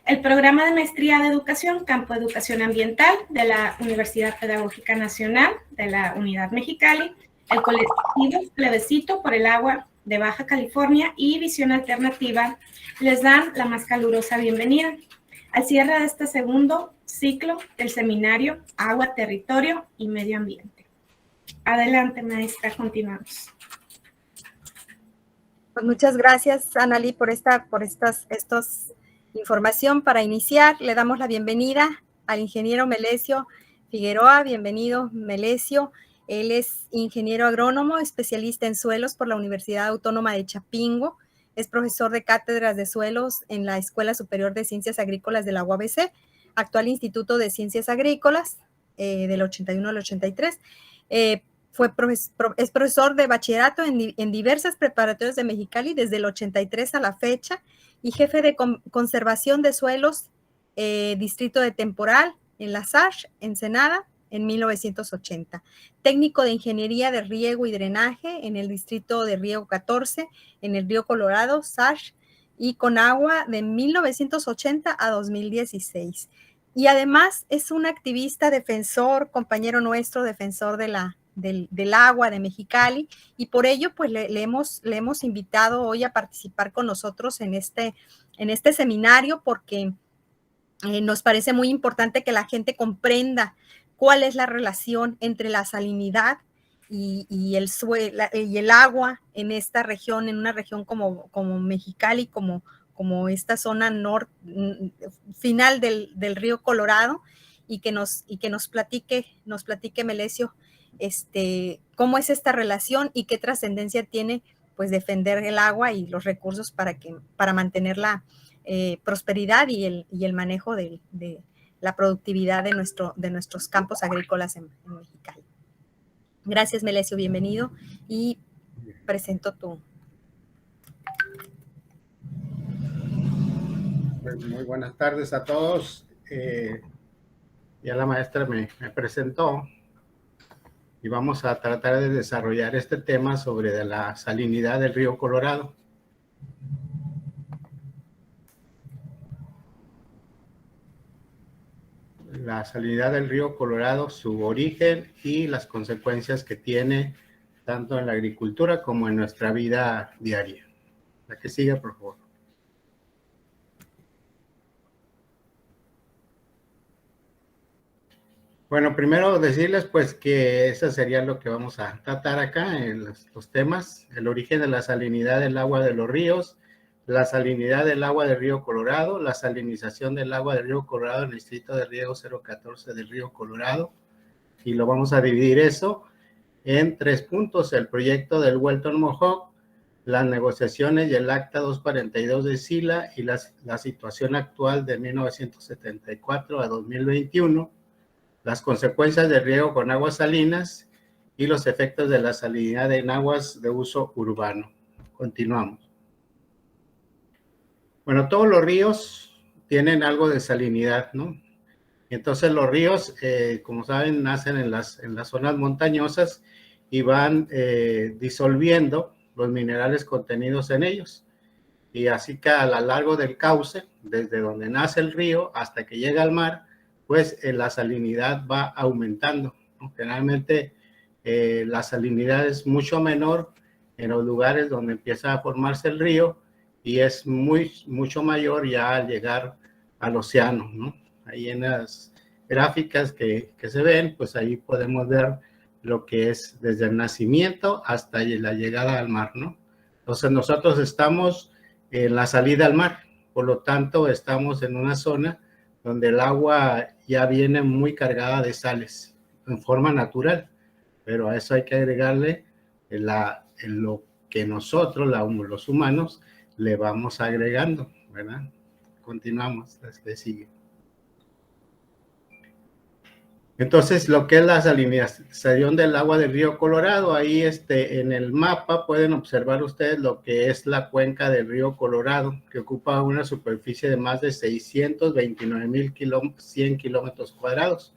El programa de maestría de educación, campo educación ambiental de la Universidad Pedagógica Nacional de la Unidad Mexicali, el colectivo Plebiscito por el Agua de Baja California y Visión Alternativa les dan la más calurosa bienvenida al cierre de este segundo ciclo del seminario Agua, Territorio y Medio Ambiente. Adelante, maestra, continuamos. Pues muchas gracias, Analí, por esta información. Para iniciar, le damos la bienvenida al ingeniero Melesio Figueroa. Bienvenido, Melesio. Él es ingeniero agrónomo, especialista en suelos por la Universidad Autónoma de Chapingo. Es profesor de cátedras de suelos en la Escuela Superior de Ciencias Agrícolas de la UABC, actual Instituto de Ciencias Agrícolas, del 81 al 83. Es profesor de bachillerato en diversas preparatorias de Mexicali desde el 83 a la fecha y jefe de conservación de suelos, distrito de Temporal, en la SASH, Ensenada, en 1980. Técnico de ingeniería de riego y drenaje en el distrito de Riego 14, en el Río Colorado, SASH, y con agua de 1980 a 2016. Y además es un activista defensor, compañero nuestro, defensor del agua de Mexicali, y por ello pues le hemos invitado hoy a participar con nosotros en este seminario, porque nos parece muy importante que la gente comprenda cuál es la relación entre la salinidad y el agua en esta región, en una región como Mexicali, como esta zona final del río Colorado, y que nos platique Melesio cómo es esta relación y qué trascendencia tiene pues defender el agua y los recursos para mantener la prosperidad y el manejo de la productividad de nuestros campos agrícolas en Mexicali. Gracias, Melesio, bienvenido, y presento tu. Muy buenas tardes a todos. Ya la maestra me presentó y vamos a tratar de desarrollar este tema sobre la salinidad del río Colorado. La salinidad del río Colorado, su origen y las consecuencias que tiene tanto en la agricultura como en nuestra vida diaria. La que sigue, por favor. Bueno, primero decirles pues que eso sería lo que vamos a tratar acá en los temas: el origen de la salinidad del agua de los ríos, la salinidad del agua del río Colorado, la salinización del agua del río Colorado en el distrito de riego 014 del río Colorado, y lo vamos a dividir eso en 3 puntos: el proyecto del Welton Mohawk, las negociaciones y el acta 242 de Sila y la situación actual de 1974 a 2021, las consecuencias del riego con aguas salinas y los efectos de la salinidad en aguas de uso urbano. Continuamos. Bueno, todos los ríos tienen algo de salinidad, ¿no? Entonces los ríos, como saben, nacen en las zonas montañosas y van disolviendo los minerales contenidos en ellos. Y así que a lo largo del cauce, desde donde nace el río hasta que llega al mar, pues la salinidad va aumentando, ¿no? Generalmente la salinidad es mucho menor en los lugares donde empieza a formarse el río, y es mucho mayor ya al llegar al océano, ¿no? Ahí en las gráficas que se ven, pues ahí podemos ver lo que es desde el nacimiento hasta la llegada al mar, ¿no? Entonces nosotros estamos en la salida al mar, por lo tanto estamos en una zona donde el agua ya viene muy cargada de sales en forma natural, pero a eso hay que agregarle lo que nosotros, los humanos, le vamos agregando, ¿verdad? Continuamos, que sigue. Entonces, lo que es la salinización del agua del río Colorado, ahí en el mapa pueden observar ustedes lo que es la cuenca del río Colorado, que ocupa una superficie de más de 629.100 kilómetros cuadrados.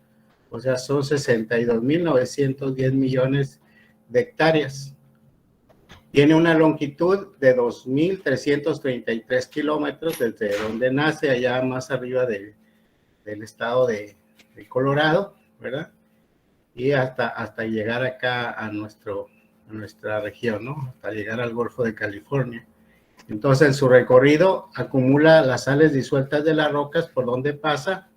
O sea, son 62.910 millones de hectáreas. Tiene una longitud de 2.333 kilómetros desde donde nace, allá más arriba del estado de Colorado, ¿verdad? Y hasta llegar acá a nuestra región, ¿no? Hasta llegar al Golfo de California. Entonces, en su recorrido acumula las sales disueltas de las rocas por donde pasa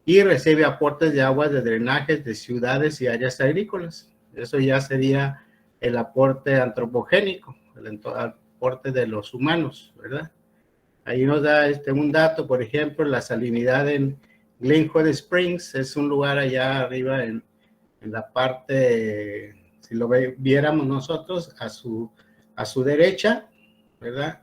y recibe aportes de aguas de drenajes de ciudades y áreas agrícolas. Eso ya sería el aporte antropogénico, el aporte de los humanos, ¿verdad? Ahí nos da un dato, por ejemplo, la salinidad en Glenwood Springs, es un lugar allá arriba en la parte, si lo viéramos nosotros, a su derecha, ¿verdad?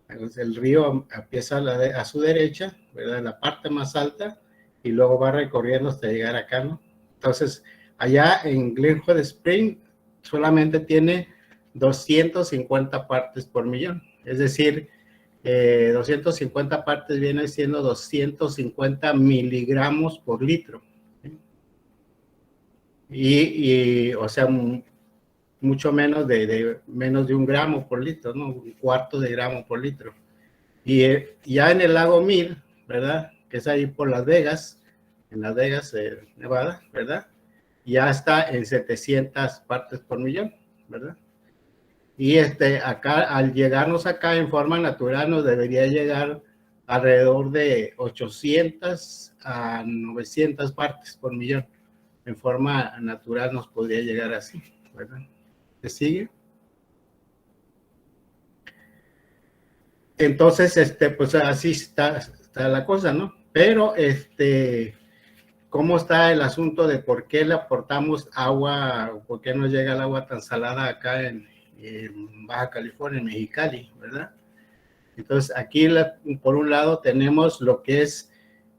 El río empieza a su derecha, ¿verdad? En la parte más alta, y luego va recorriendo hasta llegar acá, ¿no? Entonces, allá en Glenwood Springs solamente tiene 250 partes por millón, es decir, 250 partes viene siendo 250 miligramos por litro. ¿Sí? O sea, mucho menos menos de 1 gramo por litro, ¿no? 1/4 de gramo por litro. Y ya en el lago Mead, ¿verdad? Que es ahí por Las Vegas, en Las Vegas, Nevada, ¿verdad? Ya está en 700 partes por millón, ¿verdad? Y acá, al llegarnos acá en forma natural, nos debería llegar alrededor de 800 a 900 partes por millón. En forma natural nos podría llegar así, ¿verdad? ¿Se sigue? Entonces, pues así está la cosa, ¿no? Pero, ¿cómo está el asunto de por qué le aportamos agua, o por qué nos llega el agua tan salada acá en Baja California, en Mexicali, ¿verdad? Entonces, aquí, por un lado, tenemos lo que es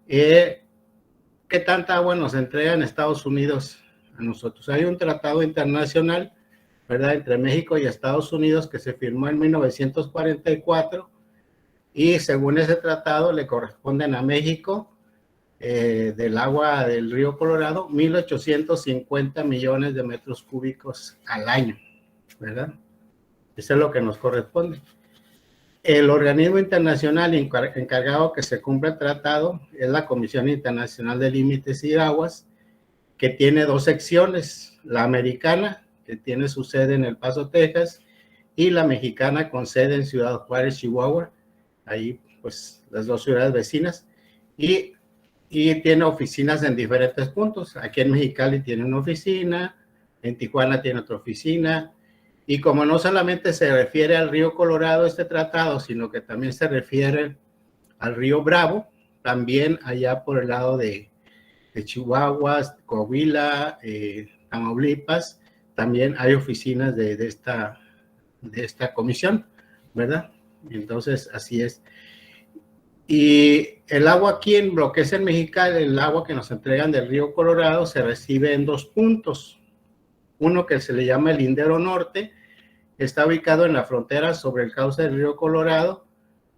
qué tanta agua nos entregan Estados Unidos a nosotros. Hay un tratado internacional, ¿verdad?, entre México y Estados Unidos que se firmó en 1944, y según ese tratado le corresponden a México, del agua del río Colorado, 1.850 millones de metros cúbicos al año, ¿verdad? Eso es lo que nos corresponde. El organismo internacional encargado que se cumpla el tratado es la Comisión Internacional de Límites y Aguas, que tiene 2 secciones, la americana, que tiene su sede en El Paso, Texas, y la mexicana con sede en Ciudad Juárez, Chihuahua, ahí pues las 2 ciudades vecinas, y tiene oficinas en diferentes puntos. Aquí en Mexicali tiene una oficina, en Tijuana tiene otra oficina, y como no solamente se refiere al río Colorado este tratado, sino que también se refiere al río Bravo, también allá por el lado de Chihuahua, Coahuila, Tamaulipas, también hay oficinas de esta comisión, ¿verdad? Entonces, así es. Y el agua aquí en lo que es en Mexicali, el agua que nos entregan del río Colorado, se recibe en 2 puntos. Uno que se le llama el Lindero Norte, está ubicado en la frontera sobre el cauce del río Colorado,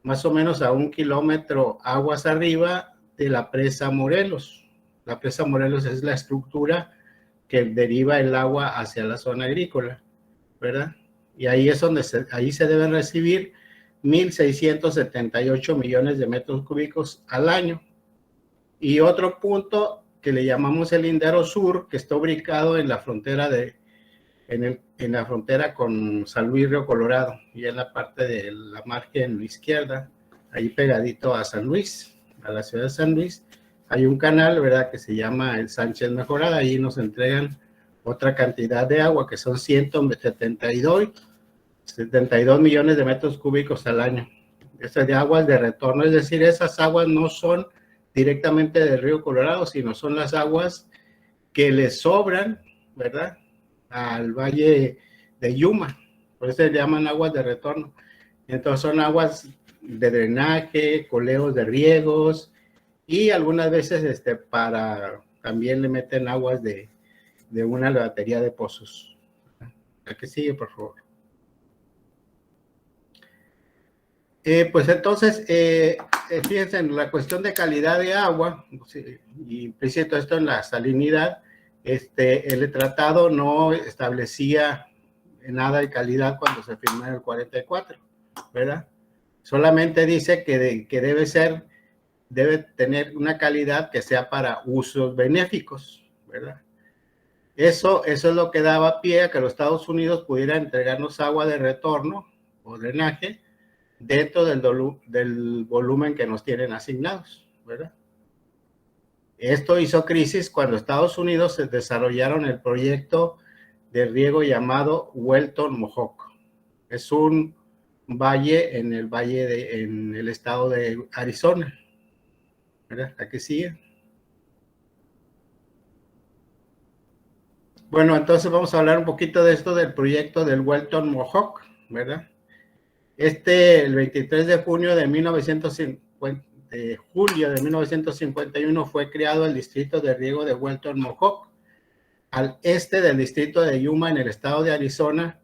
más o menos a 1 kilómetro aguas arriba de la presa Morelos. La presa Morelos es la estructura que deriva el agua hacia la zona agrícola, ¿verdad? Y ahí es donde ahí se deben recibir 1.678 millones de metros cúbicos al año. Y otro punto que le llamamos el Lindero Sur, que está ubicado en la frontera en la frontera con San Luis Río Colorado, y en la parte de la margen izquierda, ahí pegadito a San Luis, a la ciudad de San Luis, hay un canal, ¿verdad?, que se llama el Sánchez Mejorada. Ahí nos entregan otra cantidad de agua, que son 172 millones de metros cúbicos al año. Estas de aguas de retorno, es decir, esas aguas no son directamente del río Colorado, sino son las aguas que le sobran, ¿verdad?, al valle de Yuma. Por eso se llaman aguas de retorno. Entonces son aguas de drenaje, coleos de riegos, y algunas veces también le meten aguas de una batería de pozos. ¿A qué sigue, por favor? Pues entonces, fíjense, en la cuestión de calidad de agua, y implícito esto en la salinidad, el tratado no establecía nada de calidad cuando se firmó en el 44, ¿verdad? Solamente dice que debe tener una calidad que sea para usos benéficos, ¿verdad? Eso es lo que daba pie a que los Estados Unidos pudieran entregarnos agua de retorno o drenaje dentro del volumen que nos tienen asignados, ¿verdad? Esto hizo crisis cuando Estados Unidos se desarrollaron el proyecto de riego llamado Welton Mohawk. Es un valle en el estado de Arizona, ¿verdad? Aquí sigue. Bueno, entonces vamos a hablar un poquito de esto del proyecto del Welton Mohawk, ¿verdad? El 23 de junio de 1951 fue creado el distrito de riego de Welton Mohawk, al este del distrito de Yuma en el estado de Arizona,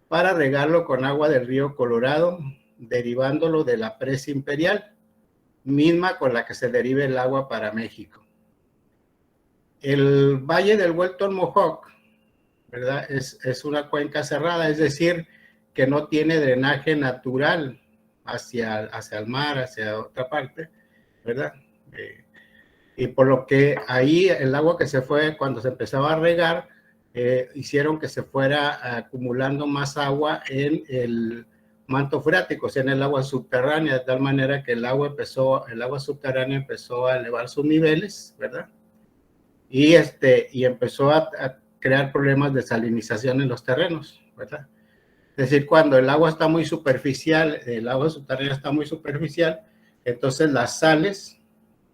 para regarlo con agua del río Colorado, derivándolo de la presa imperial, misma con la que se deriva el agua para México. El valle del Welton Mohawk, ¿verdad? Es una cuenca cerrada, es decir, que no tiene drenaje natural hacia el mar, hacia otra parte, ¿verdad? Y por lo que ahí el agua que se fue, cuando se empezaba a regar, hicieron que se fuera acumulando más agua en el manto freático, o sea, en el agua subterránea, de tal manera que el agua subterránea empezó a elevar sus niveles, ¿verdad? Y empezó a crear problemas de salinización en los terrenos, ¿verdad? Es decir, cuando el agua está muy superficial, el agua subterránea está muy superficial, entonces las sales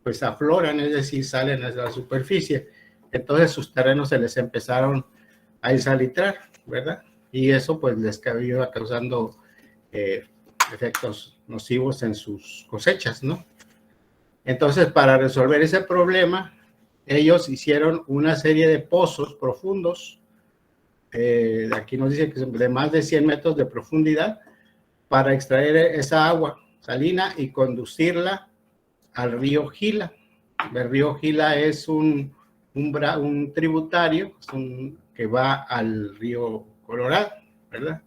pues afloran, es decir, salen hacia la superficie. Entonces sus terrenos se les empezaron a insalitrar, ¿verdad? Y eso pues les iba causando efectos nocivos en sus cosechas, ¿no? Entonces, para resolver ese problema, ellos hicieron una serie de pozos profundos, aquí nos dice que de más de 100 metros de profundidad, para extraer esa agua salina y conducirla al río Gila. El río Gila es un tributario que va al río Colorado, ¿verdad?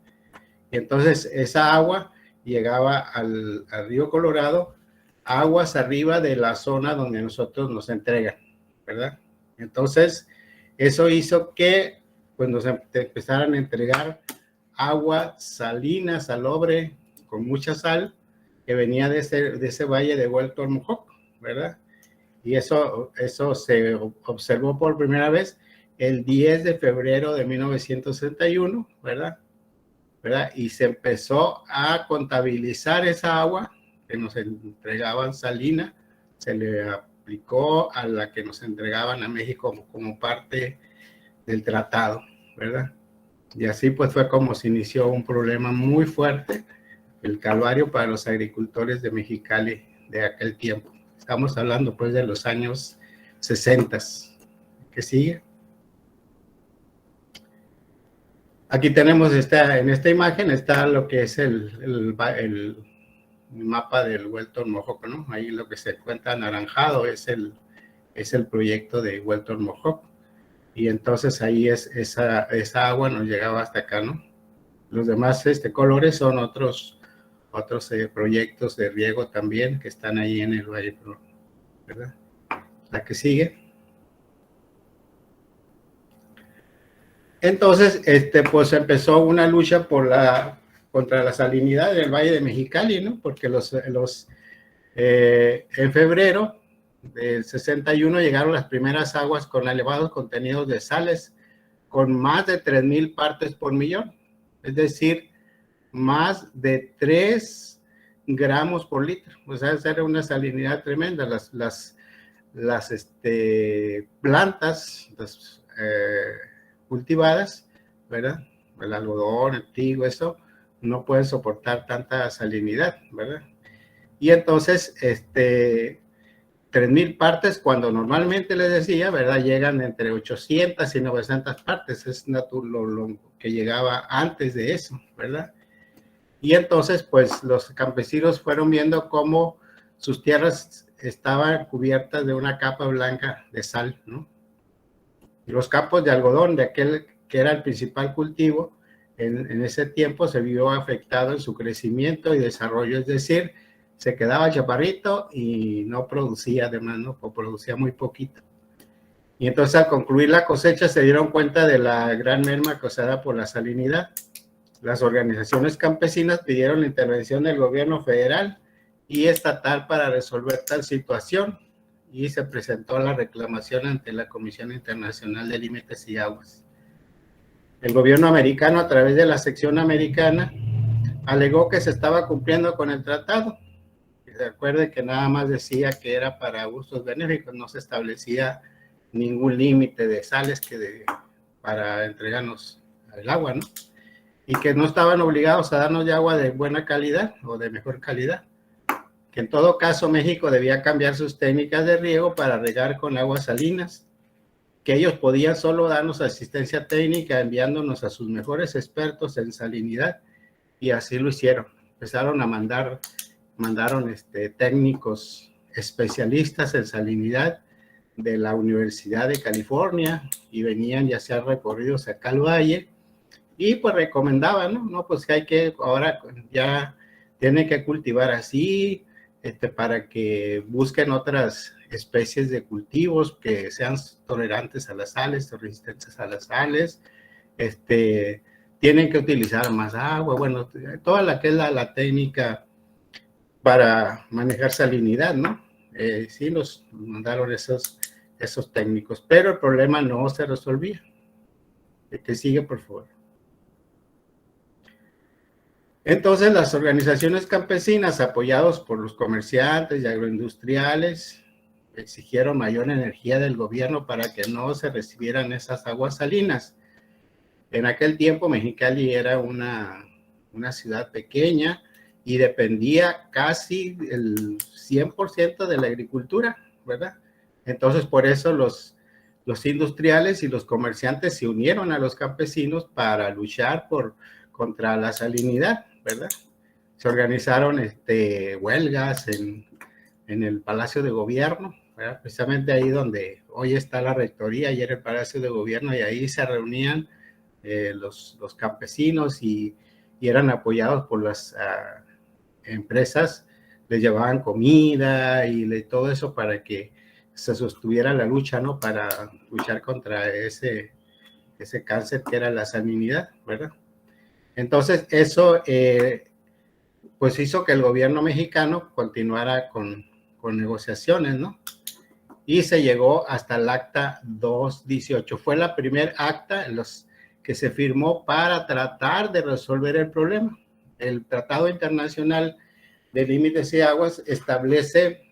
Y entonces esa agua llegaba al río Colorado, aguas arriba de la zona donde nosotros nos entregan, ¿verdad? Entonces, eso hizo que pues nos empezaran a entregar agua salina, salobre, con mucha sal, que venía de ese valle de Welton Mohawk, ¿verdad? Y eso se observó por primera vez el 10 de febrero de 1961, ¿verdad? Y se empezó a contabilizar esa agua que nos entregaban salina, se le aplicó a la que nos entregaban a México como parte del tratado, ¿verdad? Y así pues fue como se inició un problema muy fuerte, el calvario para los agricultores de Mexicali de aquel tiempo. Estamos hablando pues de los años 60. ¿Qué sigue? Aquí tenemos en esta imagen está lo que es el mapa del Welton Mohawk, ¿no? Ahí lo que se encuentra anaranjado es el proyecto de Welton Mohawk. Y entonces ahí esa agua nos llegaba hasta acá, ¿no? Los demás colores son otros proyectos de riego también que están ahí en el valle, ¿verdad? La que sigue. Entonces, pues empezó una lucha contra la salinidad del Valle de Mexicali, ¿no? Porque en febrero del 61 llegaron las primeras aguas con elevados contenidos de sales, con más de 3,000 partes por millón, es decir, más de 3 gramos por litro. O sea, esa era una salinidad tremenda. Las plantas cultivadas, ¿verdad? El algodón, el trigo, eso, no pueden soportar tanta salinidad, ¿verdad? Y entonces, 3,000 partes, cuando normalmente les decía, ¿verdad? Llegan entre 800 y 900 partes, es lo que llegaba antes de eso, ¿verdad? Y entonces, pues, los campesinos fueron viendo cómo sus tierras estaban cubiertas de una capa blanca de sal, ¿no? Y los campos de algodón, de aquel que era el principal cultivo, en ese tiempo se vio afectado en su crecimiento y desarrollo, es decir, se quedaba chaparrito y no producía, además, ¿no? O producía muy poquito. Y entonces al concluir la cosecha se dieron cuenta de la gran merma causada por la salinidad. Las organizaciones campesinas pidieron la intervención del gobierno federal y estatal para resolver tal situación, y se presentó la reclamación ante la Comisión Internacional de Límites y Aguas. El gobierno americano, a través de la sección americana, alegó que se estaba cumpliendo con el tratado. Recuerde que nada más decía que era para usos benéficos, no se establecía ningún límite de sales para entregarnos el agua, ¿no? Y que no estaban obligados a darnos ya agua de buena calidad o de mejor calidad. Que en todo caso México debía cambiar sus técnicas de riego para regar con aguas salinas, que ellos podían solo darnos asistencia técnica enviándonos a sus mejores expertos en salinidad, y así lo hicieron. Empezaron a mandaron técnicos especialistas en salinidad de la Universidad de California, y venían y hacían recorridos acá al valle, y pues recomendaban, ¿no? Pues que hay que, ahora ya tienen que cultivar así, para que busquen otras especies de cultivos que sean tolerantes a las sales, resistentes a las sales, tienen que utilizar más agua, bueno, toda la que es la técnica para manejar salinidad, ¿no? Sí nos mandaron esos técnicos, pero el problema no se resolvía. Que sigue, por favor. Entonces, las organizaciones campesinas, apoyados por los comerciantes y agroindustriales, exigieron mayor energía del gobierno para que no se recibieran esas aguas salinas. En aquel tiempo, Mexicali era una ciudad pequeña y dependía casi el 100% de la agricultura, ¿verdad? Entonces, por eso los industriales y los comerciantes se unieron a los campesinos para luchar contra la salinidad, ¿verdad? Se organizaron huelgas en el Palacio de Gobierno, ¿verdad? Precisamente ahí donde hoy está la rectoría, y era el Palacio de Gobierno, y ahí se reunían los campesinos y eran apoyados por las empresas, les llevaban comida y todo eso para que se sostuviera la lucha, ¿no? Para luchar contra ese cáncer que era la salinidad, ¿verdad? Entonces, eso pues hizo que el gobierno mexicano continuara con negociaciones, ¿no? Y se llegó hasta el acta 218. Fue la primer acta que se firmó para tratar de resolver el problema. El Tratado Internacional de Límites y Aguas establece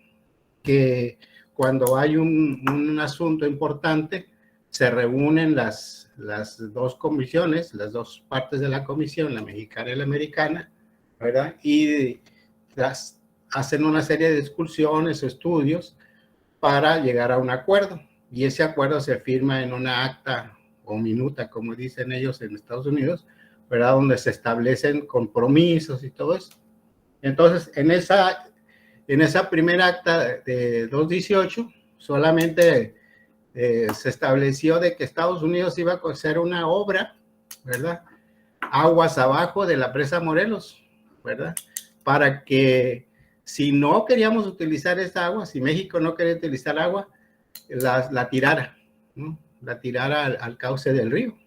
que cuando hay un asunto importante, se reúnen las dos comisiones, las dos partes de la comisión, la mexicana y la americana, ¿verdad? Y hacen una serie de discusiones o estudios para llegar a un acuerdo. Y ese acuerdo se firma en una acta o minuta, como dicen ellos en Estados Unidos, ¿verdad? Donde se establecen compromisos y todo eso. Entonces, en esa primera acta de 218, solamente se estableció de que Estados Unidos iba a hacer una obra, ¿verdad? Aguas abajo de la presa Morelos, ¿verdad? Para que si no queríamos utilizar esta agua, si México no quería utilizar agua, la tirara, ¿no? La tirara al cauce del río,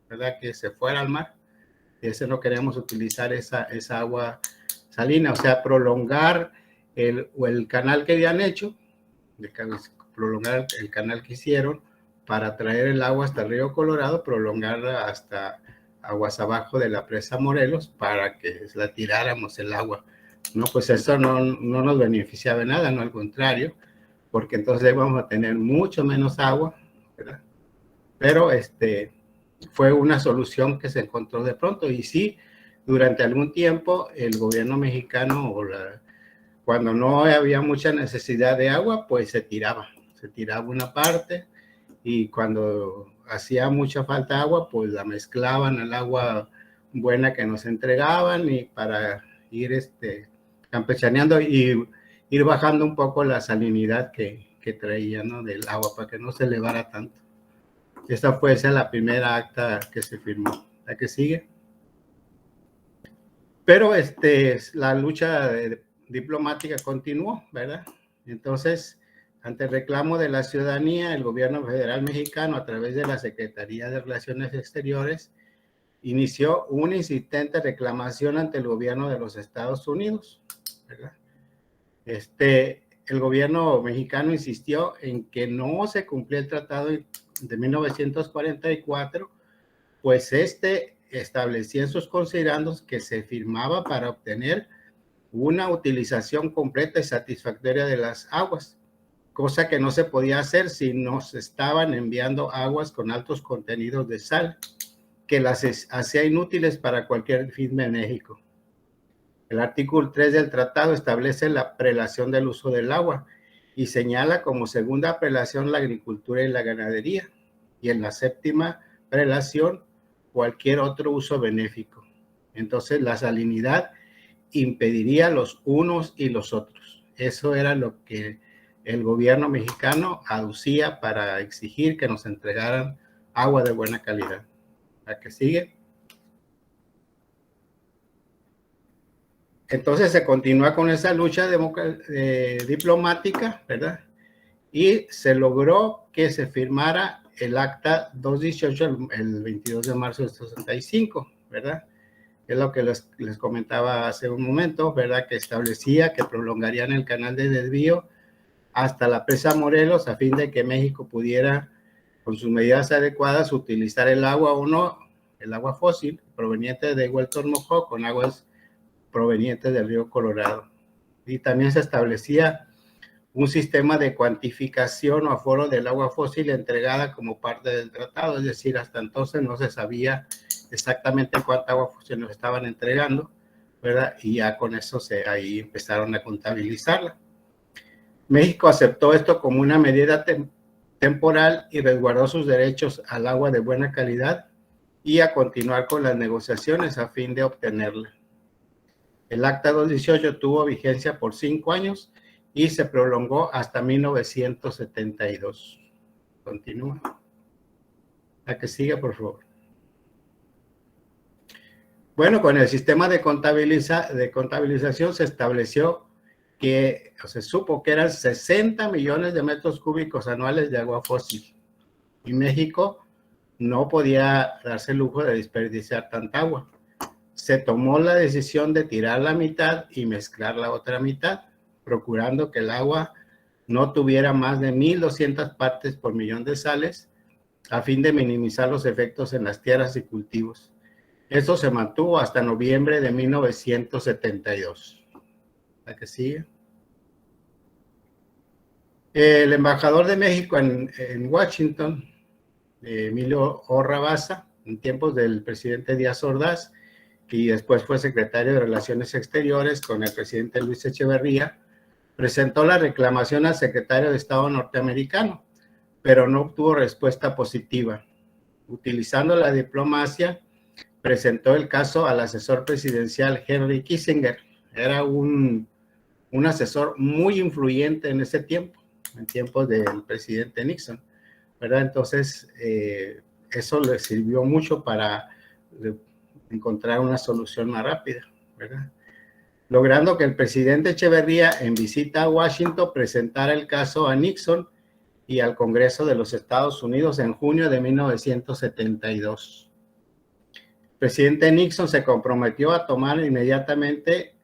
¿verdad? Que se fuera al mar. Ese no queríamos utilizar esa agua salina, o sea, prolongar el canal que habían hecho, prolongar el canal que hicieron para traer el agua hasta el río Colorado, prolongarla hasta aguas abajo de la presa Morelos para que la tiráramos el agua. No, pues eso no nos beneficiaba de nada, no, al contrario, porque entonces íbamos a tener mucho menos agua, ¿verdad? Pero fue una solución que se encontró de pronto, y sí, durante algún tiempo el gobierno mexicano, cuando no había mucha necesidad de agua, pues se tiraba una parte, y cuando hacía mucha falta de agua, pues la mezclaban al agua buena que nos entregaban, y para ir campechaneando y ir bajando un poco la salinidad que traía, ¿no? Del agua, para que no se elevara tanto. Esa fue la primera acta que se firmó. ¿La que sigue? Pero la lucha diplomática continuó, ¿verdad? Entonces, ante el reclamo de la ciudadanía, el gobierno federal mexicano, a través de la Secretaría de Relaciones Exteriores, inició una insistente reclamación ante el gobierno de los Estados Unidos, ¿verdad? El gobierno mexicano insistió en que no se cumplía el tratado de 1944, pues establecía en sus considerandos que se firmaba para obtener una utilización completa y satisfactoria de las aguas, cosa que no se podía hacer si nos estaban enviando aguas con altos contenidos de sal, que las hacía inútiles para cualquier fin benéfico. El artículo 3 del tratado establece la prelación del uso del agua y señala como segunda prelación la agricultura y la ganadería, y en la séptima prelación cualquier otro uso benéfico. Entonces la salinidad impediría los unos y los otros. Eso era lo que el gobierno mexicano aducía para exigir que nos entregaran agua de buena calidad. ¿La que sigue? Entonces se continúa con esa lucha diplomática, ¿verdad? Y se logró que se firmara el Acta 218 el 22 de marzo de 65, ¿verdad? Es lo que les comentaba hace un momento, ¿verdad? Que establecía que prolongarían el canal de desvío hasta la presa Morelos a fin de que México pudiera, con sus medidas adecuadas, utilizar el agua o no, el agua fósil proveniente de Huelton Mojó con aguas provenientes del río Colorado. Y también se establecía un sistema de cuantificación o aforo del agua fósil entregada como parte del tratado, es decir, hasta entonces no se sabía exactamente cuánta agua fósil nos estaban entregando, ¿verdad? Y ya con eso ahí empezaron a contabilizarla. México aceptó esto como una medida temporal y resguardó sus derechos al agua de buena calidad y a continuar con las negociaciones a fin de obtenerla. El Acta 218 tuvo vigencia por 5 años y se prolongó hasta 1972. Continúa. La que sigue, por favor. Bueno, con el sistema de contabilización se estableció que, o se supo que eran 60 millones de metros cúbicos anuales de agua fósil. Y México no podía darse el lujo de desperdiciar tanta agua. Se tomó la decisión de tirar la mitad y mezclar la otra mitad, procurando que el agua no tuviera más de 1,200 partes por millón de sales, a fin de minimizar los efectos en las tierras y cultivos. Eso se mantuvo hasta noviembre de 1972. La que sigue. El embajador de México en Washington, Emilio O. Rabasa, en tiempos del presidente Díaz Ordaz, que después fue secretario de Relaciones Exteriores con el presidente Luis Echeverría, presentó la reclamación al secretario de Estado norteamericano, pero no obtuvo respuesta positiva. Utilizando la diplomacia, presentó el caso al asesor presidencial Henry Kissinger. Era un asesor muy influyente en ese tiempo, en tiempos del presidente Nixon, ¿verdad? Entonces, eso le sirvió mucho para encontrar una solución más rápida, ¿verdad? Logrando que el presidente Echeverría, en visita a Washington, presentara el caso a Nixon y al Congreso de los Estados Unidos en junio de 1972. El presidente Nixon se comprometió a tomar inmediatamente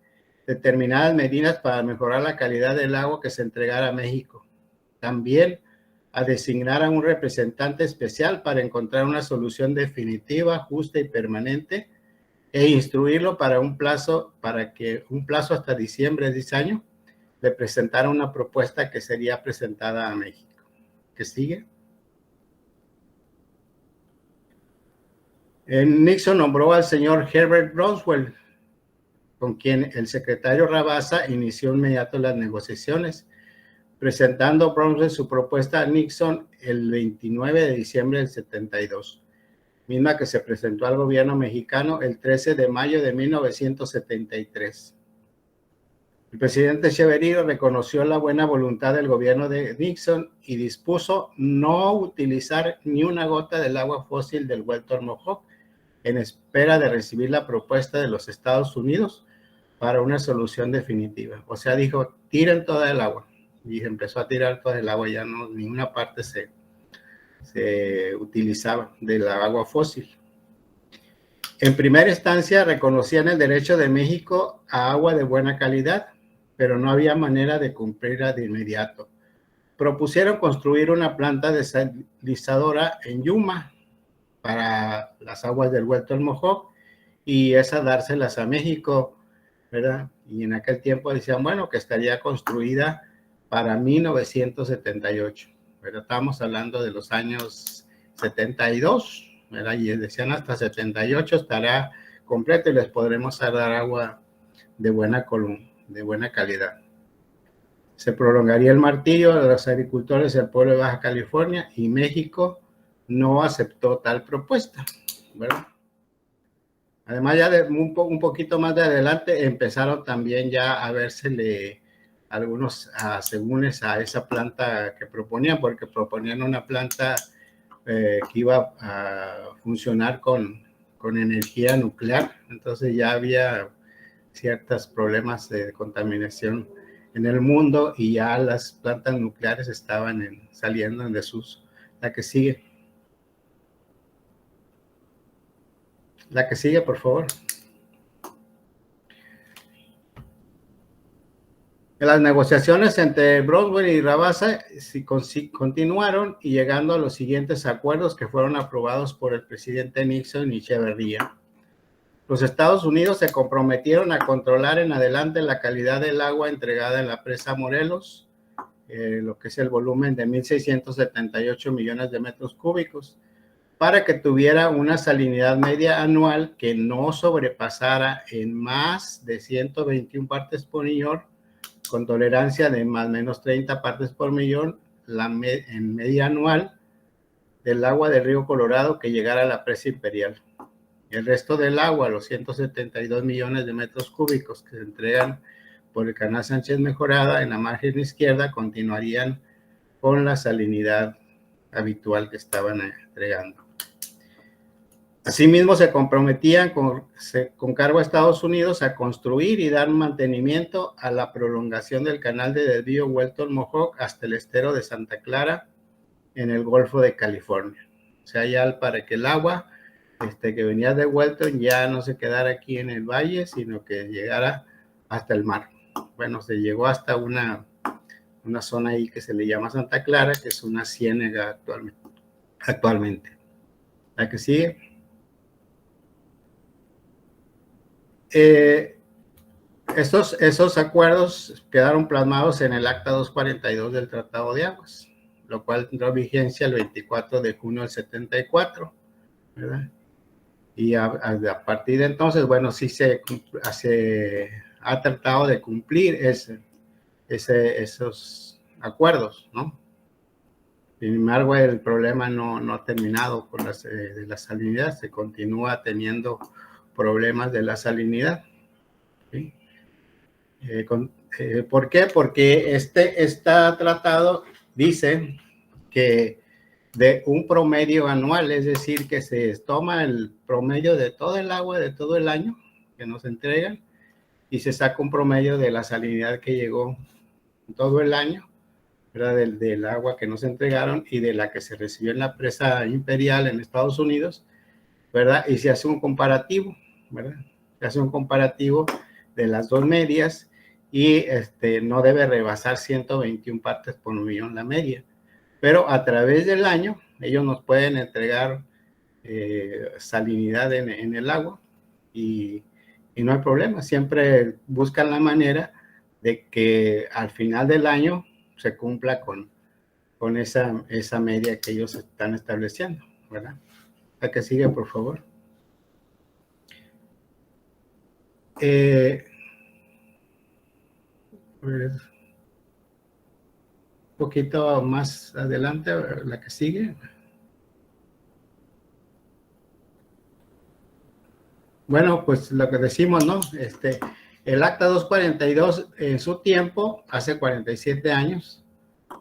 determinadas medidas para mejorar la calidad del agua que se entregara a México. También a designar a un representante especial para encontrar una solución definitiva, justa y permanente, e instruirlo para que un plazo hasta diciembre de ese año le presentara una propuesta que sería presentada a México. ¿Qué sigue? Nixon nombró al señor Herbert Brownswell, con quien el secretario Rabasa inició inmediato las negociaciones, presentando Brownswell su propuesta a Nixon el 29 de diciembre del 72, misma que se presentó al gobierno mexicano el 13 de mayo de 1973. El presidente Echeverría reconoció la buena voluntad del gobierno de Nixon y dispuso no utilizar ni una gota del agua fósil del Huelton Mojó en espera de recibir la propuesta de los Estados Unidos para una solución definitiva. O sea, dijo, tiren toda el agua. Y empezó a tirar toda el agua, ya no, ninguna parte se utilizaba de la agua fósil. En primera instancia, reconocían el derecho de México a agua de buena calidad, pero no había manera de cumplirla de inmediato. Propusieron construir una planta desalinizadora en Yuma para las aguas del Huerto del Mojoc y esa dárselas a México, ¿verdad? Y en aquel tiempo decían, bueno, que estaría construida para 1978, ¿verdad? Estábamos hablando de los años 72, ¿verdad? Y decían hasta 78 estará completo y les podremos dar agua de buena calidad. Se prolongaría el martillo de los agricultores del pueblo de Baja California y México no aceptó tal propuesta, ¿verdad? Además, ya un poquito más de adelante empezaron también ya a vérsele algunos asegúnes a esa planta que proponían, porque proponían una planta que iba a funcionar con energía nuclear. Entonces ya había ciertos problemas de contaminación en el mundo y ya las plantas nucleares estaban saliendo en desuso. La que sigue. La que sigue, por favor. Las negociaciones entre Brownsville y Rabasa continuaron y llegando a los siguientes acuerdos que fueron aprobados por el presidente Nixon y Echeverría. Los Estados Unidos se comprometieron a controlar en adelante la calidad del agua entregada en la presa Morelos, lo que es el volumen de 1.678 millones de metros cúbicos, para que tuviera una salinidad media anual que no sobrepasara en más de 121 partes por millón, con tolerancia de más o menos 30 partes por millón en media anual del agua del río Colorado que llegara a la presa imperial. El resto del agua, los 172 millones de metros cúbicos que se entregan por el canal Sánchez Mejorada en la margen izquierda, continuarían con la salinidad habitual que estaban entregando. Asimismo, se comprometían con cargo a Estados Unidos a construir y dar mantenimiento a la prolongación del canal de desvío Huerto del Mojoc hasta el estero de Santa Clara en el Golfo de California. O sea, ya para que el agua que venía de Welton ya no se quedara aquí en el valle, sino que llegara hasta el mar. Bueno, se llegó hasta una zona ahí que se le llama Santa Clara, que es una ciénaga actualmente. La que sigue. Esos acuerdos quedaron plasmados en el Acta 242 del Tratado de Aguas, lo cual entró en vigencia el 24 de junio del 74, ¿verdad? Y a partir de entonces, bueno, sí se ha tratado de cumplir esos acuerdos, ¿no? Sin embargo, el problema no ha terminado con de la salinidad, se continúa teniendo problemas de la salinidad, ¿sí? ¿Por qué? Porque este tratado dice que de un promedio anual, es decir, que se toma el promedio de todo el agua de todo el año que nos entregan y se saca un promedio de la salinidad que llegó todo el año, ¿verdad? Del agua que nos entregaron y de la que se recibió en la presa imperial en Estados Unidos, ¿verdad? Y se hace un comparativo, ¿verdad? Se hace un comparativo de las dos medias y no debe rebasar 121 partes por millón la media. Pero a través del año, ellos nos pueden entregar salinidad en el agua y no hay problema. Siempre buscan la manera de que al final del año se cumpla con esa media que ellos están estableciendo, ¿verdad? La que sigue, por favor. Un poquito más adelante, la que sigue. Bueno, pues lo que decimos, ¿no? El Acta 242 en su tiempo, hace 47 años,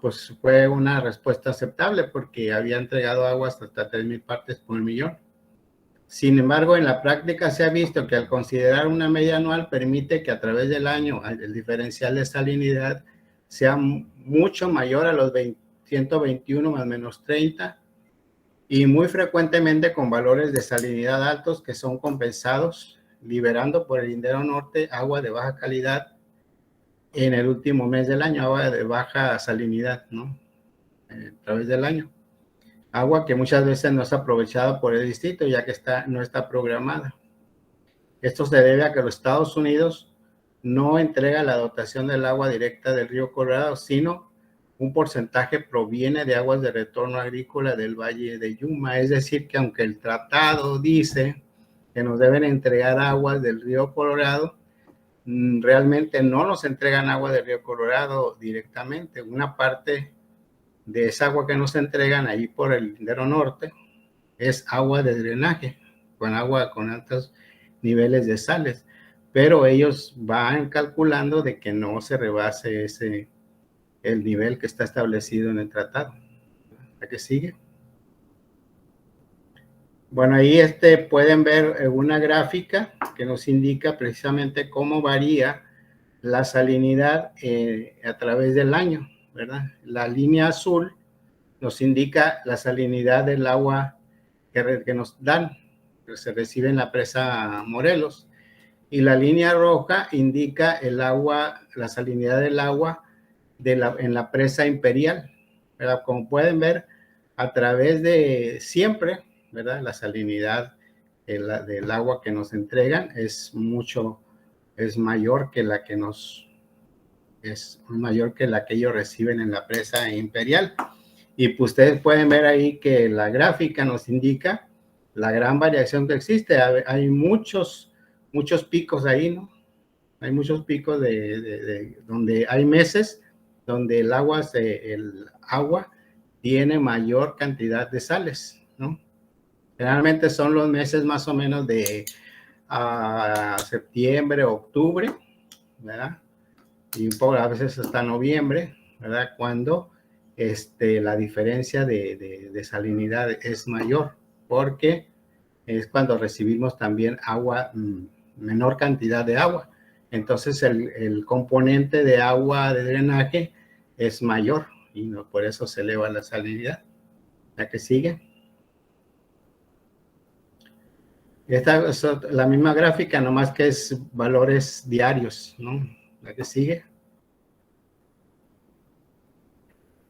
pues fue una respuesta aceptable porque había entregado aguas hasta 3,000 partes por millón. Sin embargo, en la práctica se ha visto que al considerar una media anual permite que a través del año el diferencial de salinidad sea mucho mayor a los 121 más menos 30 y muy frecuentemente con valores de salinidad altos que son compensados liberando por el lindero norte agua de baja calidad en el último mes del año, agua de baja salinidad, ¿no? A través del año. Agua que muchas veces no es aprovechada por el distrito ya que no está programada. Esto se debe a que los Estados Unidos no entrega la dotación del agua directa del río Colorado, sino un porcentaje proviene de aguas de retorno agrícola del Valle de Yuma. Es decir, que aunque el tratado dice que nos deben entregar aguas del río Colorado, realmente no nos entregan agua del río Colorado directamente. Una parte de esa agua que nos entregan ahí por el lindero norte es agua de drenaje, con agua con altos niveles de sales, pero ellos van calculando de que no se rebase el nivel que está establecido en el tratado. ¿A qué sigue? Bueno, ahí pueden ver una gráfica que nos indica precisamente cómo varía la salinidad a través del año, ¿verdad? La línea azul nos indica la salinidad del agua que nos dan, que se recibe en la presa Morelos, y la línea roja indica el agua, la salinidad del agua en la presa Imperial, ¿verdad? Como pueden ver, a través de siempre, ¿verdad? La salinidad del agua que nos entregan es mayor que la que ellos reciben en la presa Imperial. Y pues ustedes pueden ver ahí que la gráfica nos indica la gran variación que existe. Hay muchos picos ahí, ¿no? Hay muchos picos donde hay meses donde el agua tiene mayor cantidad de sales, ¿no? Generalmente son los meses más o menos de septiembre, octubre, ¿verdad? Y a veces hasta noviembre, ¿verdad? Cuando la diferencia de salinidad es mayor, porque es cuando recibimos también agua, menor cantidad de agua. Entonces el componente de agua de drenaje es mayor y por eso se eleva la salinidad. ¿La que sigue? Esta es la misma gráfica, nomás que es valores diarios, ¿no? ¿La que sigue?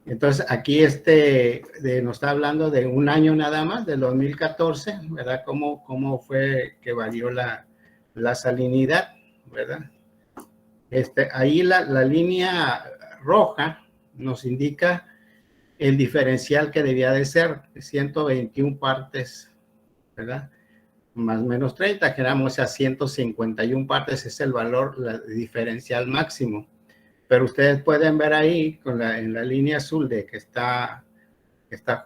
Entonces, aquí nos está hablando de un año nada más, del 2014, ¿verdad? Cómo fue que varió la salinidad, ¿verdad? Ahí la línea roja nos indica el diferencial que debía de ser, 121 partes, ¿verdad? Más o menos 30, generamos a 151 partes, es el valor diferencial máximo. Pero ustedes pueden ver ahí en la línea azul que está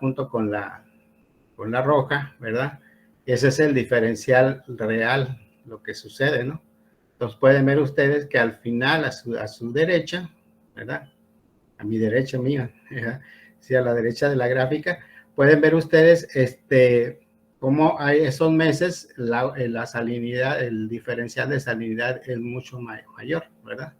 junto con la roja, ¿verdad? Ese es el diferencial real, lo que sucede, ¿no? Entonces pueden ver ustedes que al final, a su derecha, ¿verdad? A mi derecha mía, ¿verdad? Sí, a la derecha de la gráfica, pueden ver ustedes cómo hay esos meses la salinidad, el diferencial de salinidad es mucho mayor, ¿verdad?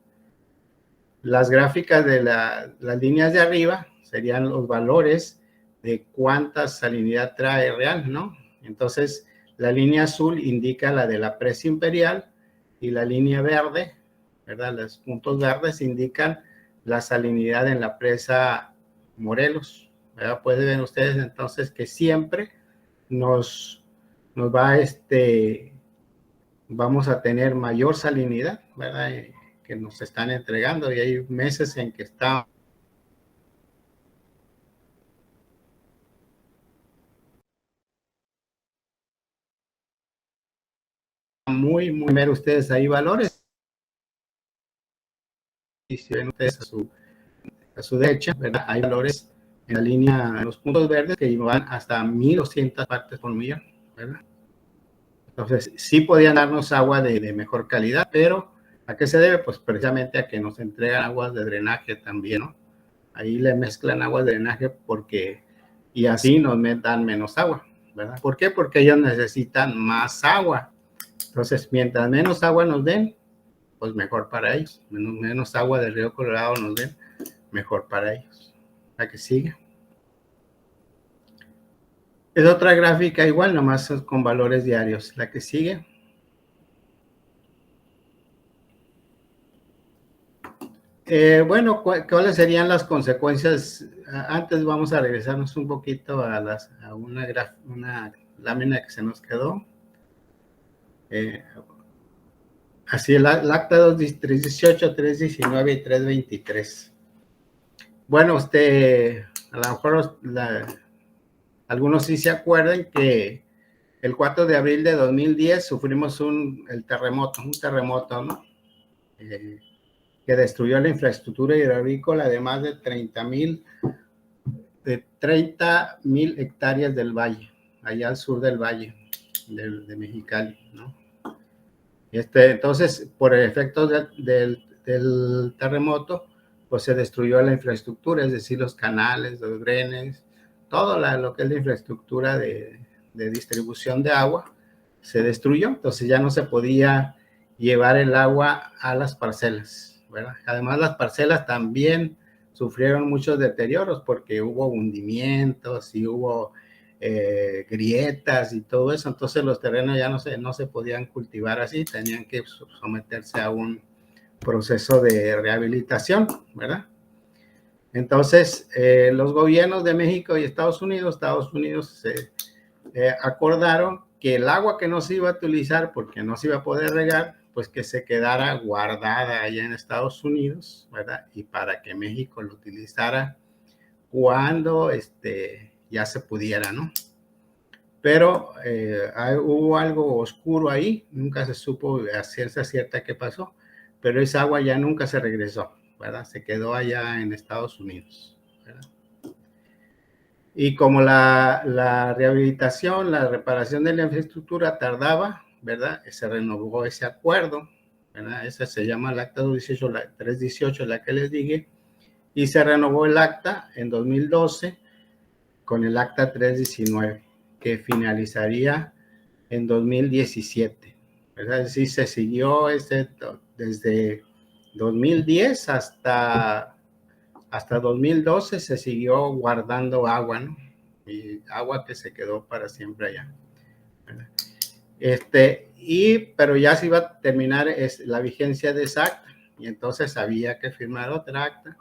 Las gráficas de las líneas de arriba serían los valores de cuánta salinidad trae real, ¿no? Entonces, la línea azul indica la de la presa Imperial y la línea verde, ¿verdad? Los puntos verdes indican la salinidad en la presa Morelos, ¿verdad? Pueden ver ustedes entonces que siempre nos va vamos a tener mayor salinidad, ¿verdad? Que nos están entregando, y hay meses en que está muy ver ustedes ahí valores, y si ven ustedes a su derecha, ¿verdad? Hay valores en la línea, en los puntos verdes que van hasta 1200 partes por millón, ¿verdad? Entonces, sí podían darnos agua de mejor calidad, pero ¿a qué se debe? Pues precisamente a que nos entregan aguas de drenaje también, ¿no? Ahí le mezclan aguas de drenaje y así nos dan menos agua, ¿verdad? ¿Por qué? Porque ellos necesitan más agua. Entonces, mientras menos agua nos den, pues mejor para ellos. Menos agua del río Colorado nos den, mejor para ellos. La que sigue. Es otra gráfica igual, nomás con valores diarios. La que sigue. Bueno, ¿cuáles serían las consecuencias? Antes vamos a regresarnos un poquito a una lámina que se nos quedó. Así el acta 318, 319 y 323. Bueno, a lo mejor algunos sí se acuerdan que el 4 de abril de 2010 sufrimos un terremoto, ¿no? Que destruyó la infraestructura hidroagrícola de más de 30,000 hectáreas del valle, allá al sur del valle de Mexicali, ¿no? Entonces, por el efecto del terremoto, pues se destruyó la infraestructura, es decir, los canales, los drenes, todo lo que es la infraestructura de distribución de agua se destruyó, entonces ya no se podía llevar el agua a las parcelas, ¿verdad? Además, las parcelas también sufrieron muchos deterioros porque hubo hundimientos y hubo grietas y todo eso, entonces los terrenos ya no se podían cultivar así, tenían que someterse a un proceso de rehabilitación, ¿verdad? Entonces, los gobiernos de México y Estados Unidos acordaron que el agua que no se iba a utilizar porque no se iba a poder regar, pues que se quedara guardada allá en Estados Unidos, ¿verdad? Y para que México lo utilizara cuando ya se pudiera, ¿no? Pero hubo algo oscuro ahí, nunca se supo a ciencia cierta qué pasó, pero esa agua ya nunca se regresó, ¿verdad? Se quedó allá en Estados Unidos, ¿verdad? Y como la rehabilitación, la reparación de la infraestructura tardaba, ¿verdad? Se renovó ese acuerdo, ¿verdad? Ese se llama el acta 318, la que les dije, y se renovó el acta en 2012 con el acta 319, que finalizaría en 2017, ¿verdad? Es decir, se siguió desde 2010 hasta 2012 se siguió guardando agua, ¿no? Y agua que se quedó para siempre allá, ¿verdad? Pero ya se iba a terminar la vigencia de esa acta, y entonces había que firmar otra acta.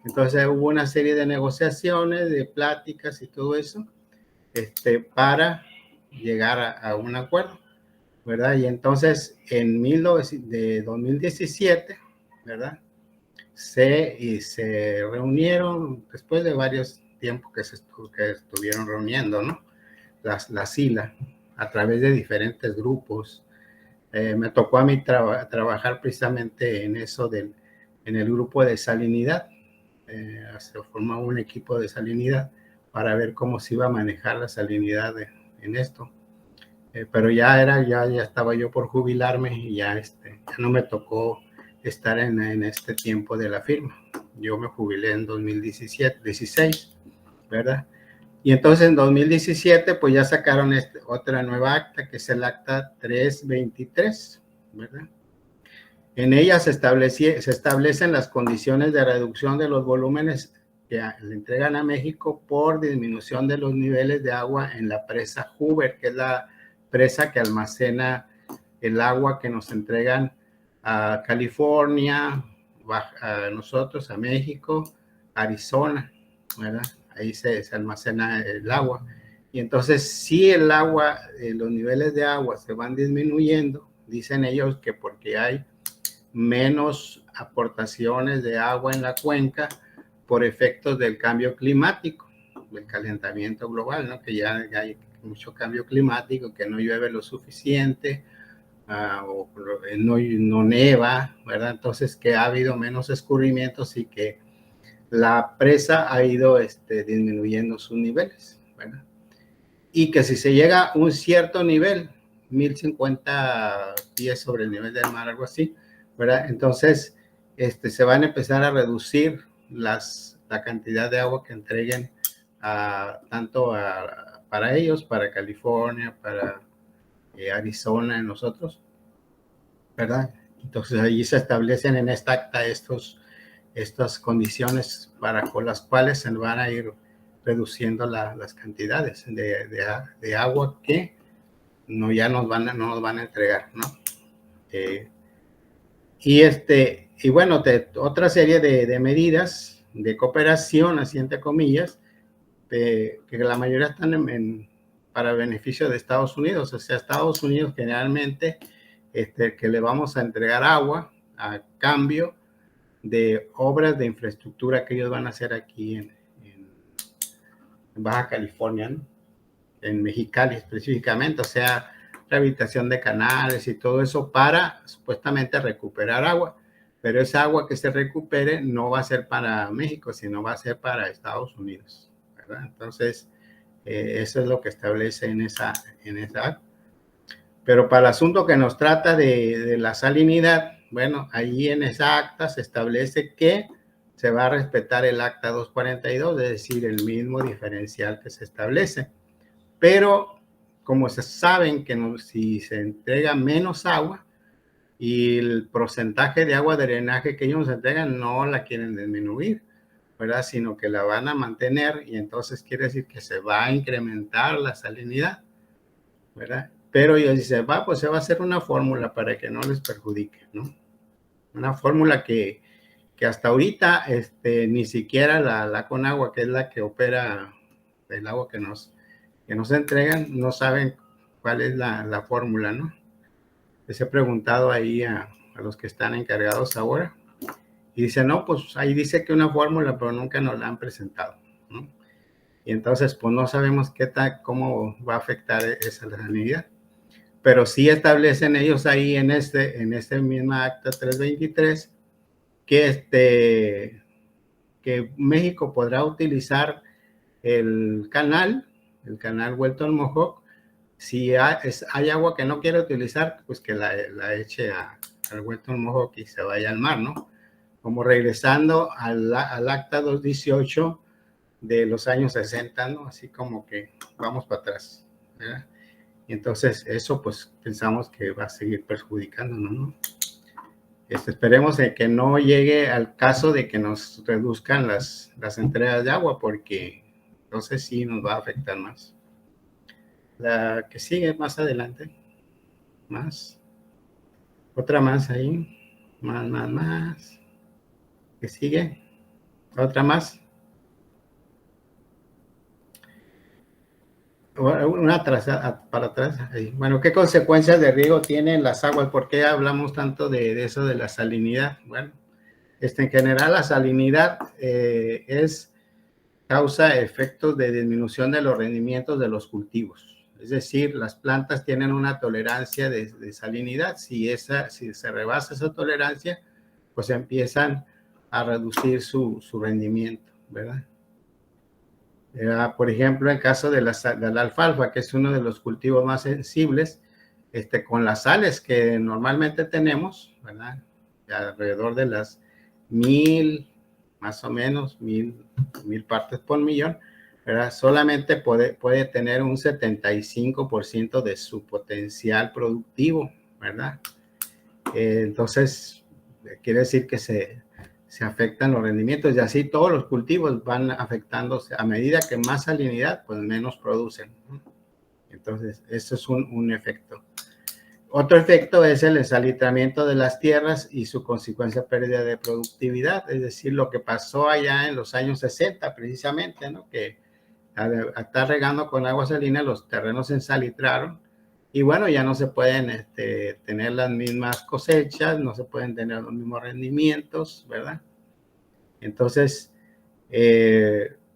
Entonces hubo una serie de negociaciones, de pláticas y todo eso, para llegar a un acuerdo, ¿verdad? Y entonces en 2017, ¿verdad? Se reunieron después de varios tiempos que estuvieron reuniendo, ¿no? La SILA, a través de diferentes grupos. Me tocó a mí trabajar precisamente en eso en el grupo de salinidad. Se formó un equipo de salinidad para ver cómo se iba a manejar la salinidad en esto. Pero ya estaba yo por jubilarme y ya no me tocó estar en este tiempo de la firma. Yo me jubilé en 2016, ¿verdad? Y entonces en 2017 pues ya sacaron otra nueva acta, que es el acta 323, ¿verdad? En ella se establecen las condiciones de reducción de los volúmenes que le entregan a México por disminución de los niveles de agua en la presa Hoover, que es la presa que almacena el agua que nos entregan a California, a nosotros, a México, Arizona, ¿verdad? Ahí se almacena el agua. Y entonces, si el agua, los niveles de agua se van disminuyendo, dicen ellos que porque hay menos aportaciones de agua en la cuenca por efectos del cambio climático, del calentamiento global, ¿no? Que ya hay mucho cambio climático, que no llueve lo suficiente, o no neva, ¿verdad? Entonces que ha habido menos escurrimientos y que la presa ha ido disminuyendo sus niveles, ¿verdad? Y que si se llega a un cierto nivel, 1050 pies sobre el nivel del mar, algo así, ¿verdad? Entonces, se van a empezar a reducir la cantidad de agua que entreguen tanto a para ellos, para California, para Arizona, en nosotros, ¿verdad? Entonces allí se establecen en esta acta estas condiciones con las cuales se van a ir reduciendo las cantidades de agua que no nos van a entregar, ¿no? Y bueno, otra serie de medidas de cooperación, así entre comillas, que la mayoría están para beneficio de Estados Unidos. O sea, Estados Unidos generalmente que le vamos a entregar agua a cambio de obras de infraestructura que ellos van a hacer aquí en Baja California, ¿no? En Mexicali específicamente, o sea, rehabilitación de canales y todo eso para supuestamente recuperar agua, pero esa agua que se recupere no va a ser para México, sino va a ser para Estados Unidos, ¿verdad? Entonces, eso es lo que establece en esa acta. Pero para el asunto que nos trata de la salinidad, bueno, ahí en esa acta se establece que se va a respetar el acta 242, es decir, el mismo diferencial que se establece. Pero como se saben que si se entrega menos agua y el porcentaje de agua de drenaje que ellos nos entregan no la quieren disminuir, ¿verdad? Sino que la van a mantener, y entonces quiere decir que se va a incrementar la salinidad, ¿verdad? Pero ellos dicen, pues se va a hacer una fórmula para que no les perjudique, ¿no? Una fórmula que hasta ahorita ni siquiera la Conagua, que es la que opera el agua que nos entregan, no saben cuál es la fórmula, ¿no? Les he preguntado ahí a los que están encargados ahora, y dicen, no, pues ahí dice que una fórmula, pero nunca nos la han presentado, ¿no? Y entonces, pues no sabemos cómo va a afectar esa salinidad. Pero sí establecen ellos ahí en este misma acta 323 que México podrá utilizar el canal Welton Mohawk. Si hay agua que no quiere utilizar, pues que la eche al Welton Mohawk y se vaya al mar, ¿no? Como regresando al acta 218 de los años 60, ¿no? Así como que vamos para atrás, ¿verdad? Y entonces eso pues pensamos que va a seguir perjudicándonos, ¿no? Esperemos que no llegue al caso de que nos reduzcan las entregas de agua, porque entonces sí nos va a afectar más. La que sigue más adelante, otra más ahí, más, que sigue, otra más. Una para atrás. Bueno, ¿qué consecuencias de riego tienen las aguas? ¿Por qué hablamos tanto de eso de la salinidad? Bueno, en general la salinidad causa efectos de disminución de los rendimientos de los cultivos. Es decir, las plantas tienen una tolerancia de salinidad. Si se rebasa esa tolerancia, pues empiezan a reducir su rendimiento, ¿verdad? Por ejemplo, en el caso de la alfalfa, que es uno de los cultivos más sensibles, con las sales que normalmente tenemos, ¿verdad? Alrededor de las 1000, más o menos, 1000 partes por millón, ¿verdad? Solamente puede tener un 75% de su potencial productivo, ¿verdad? Entonces, quiere decir que se afectan los rendimientos, y así todos los cultivos van afectándose. A medida que más salinidad, pues menos producen, ¿no? Entonces, eso es un efecto. Otro efecto es el ensalitramiento de las tierras y su consecuencia pérdida de productividad, es decir, lo que pasó allá en los años 60 precisamente, ¿no? Que al estar regando con agua salina, los terrenos se ensalitraron, y bueno, ya no se pueden tener las mismas cosechas, no se pueden tener los mismos rendimientos, ¿verdad? Entonces,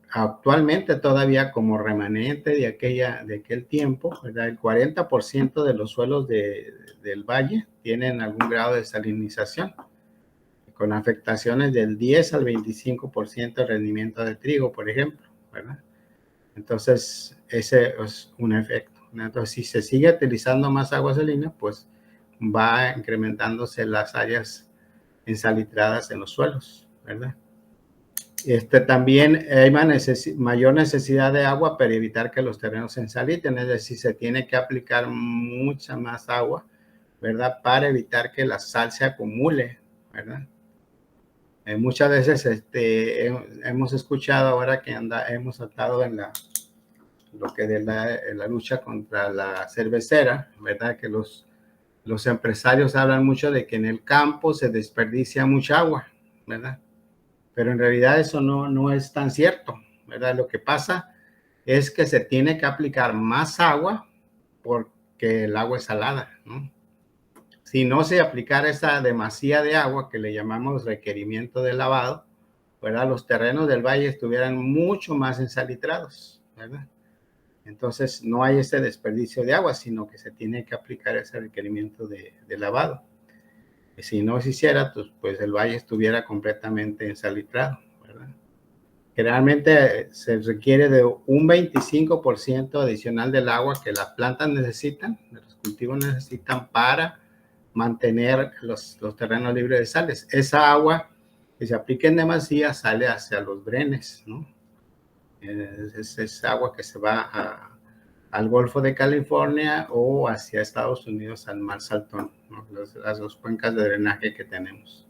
actualmente todavía como remanente de aquel tiempo, ¿verdad? El 40% de los suelos del valle tienen algún grado de salinización, con afectaciones del 10 al 25% de rendimiento de trigo, por ejemplo, ¿verdad? Entonces, ese es un efecto. Entonces, si se sigue utilizando más agua salina, pues va incrementándose las áreas ensalitradas en los suelos, ¿verdad? También hay mayor necesidad de agua para evitar que los terrenos se ensaliten, es decir, se tiene que aplicar mucha más agua, ¿verdad? Para evitar que la sal se acumule, ¿verdad? Muchas veces hemos escuchado ahora que hemos estado en la lucha contra la cervecera, ¿verdad? Que los empresarios hablan mucho de que en el campo se desperdicia mucha agua, ¿verdad? Pero en realidad eso no es tan cierto, ¿verdad? Lo que pasa es que se tiene que aplicar más agua porque el agua es salada, ¿no? Si no se aplicara esa demasía de agua que le llamamos requerimiento de lavado, ¿verdad? Los terrenos del valle estuvieran mucho más ensalitrados, ¿verdad? Entonces no hay ese desperdicio de agua, sino que se tiene que aplicar ese requerimiento de lavado. Si no se hiciera, pues el valle estuviera completamente ensalitrado, ¿verdad? Generalmente se requiere de un 25% adicional del agua que las plantas necesitan, los cultivos necesitan para mantener los terrenos libres de sales. Esa agua que se aplica en demasía sale hacia los drenes, ¿no? Es agua que se va al Golfo de California o hacia Estados Unidos al Mar Saltón, ¿no? Las dos cuencas de drenaje que tenemos.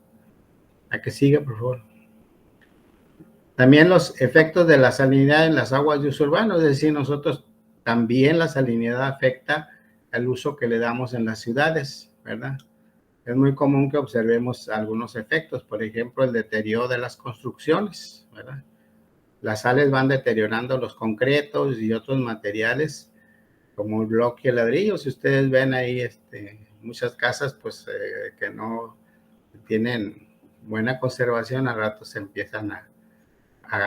¿A que siga, por favor? También los efectos de la salinidad en las aguas de uso urbano, es decir, nosotros también la salinidad afecta el uso que le damos en las ciudades, ¿verdad? Es muy común que observemos algunos efectos, por ejemplo, el deterioro de las construcciones, ¿verdad? Las sales van deteriorando los concretos y otros materiales como el bloque y el ladrillo. Si ustedes ven ahí muchas casas pues que no tienen buena conservación, al rato se empiezan a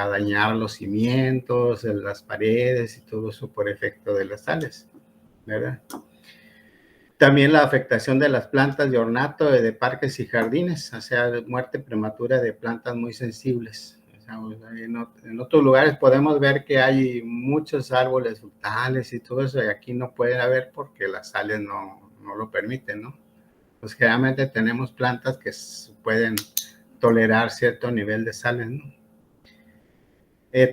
dañar los cimientos, las paredes y todo eso por efecto de las sales, ¿verdad? También la afectación de las plantas de ornato de parques y jardines, o sea, muerte prematura de plantas muy sensibles. En otros lugares podemos ver que hay muchos árboles frutales y todo eso, y aquí no puede haber porque las sales no lo permiten, ¿no? Pues generalmente tenemos plantas que pueden tolerar cierto nivel de sales, ¿no?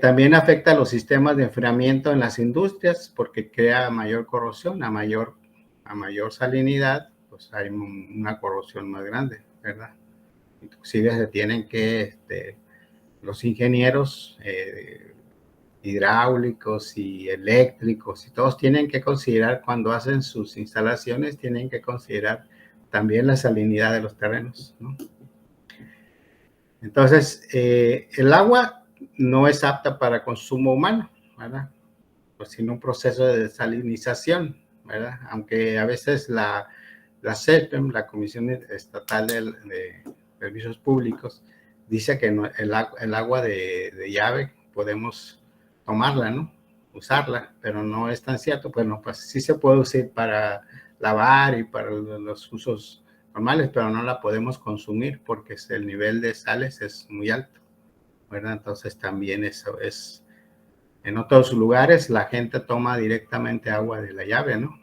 También afecta a los sistemas de enfriamiento en las industrias porque crea mayor corrosión, a mayor salinidad, pues hay una corrosión más grande, ¿verdad? Inclusive se tienen que los ingenieros hidráulicos y eléctricos y todos tienen que considerar cuando hacen sus instalaciones, tienen que considerar también la salinidad de los terrenos, ¿no? Entonces, el agua no es apta para consumo humano, ¿verdad? Pues sino un proceso de desalinización, ¿verdad? Aunque a veces la CEPEM, la Comisión Estatal de Servicios Públicos, dice que el agua de llave podemos tomarla, ¿no? Usarla, pero no es tan cierto. Bueno, pues sí se puede usar para lavar y para los usos normales, pero no la podemos consumir porque el nivel de sales es muy alto, ¿verdad? Entonces también eso es, en otros lugares la gente toma directamente agua de la llave, ¿no?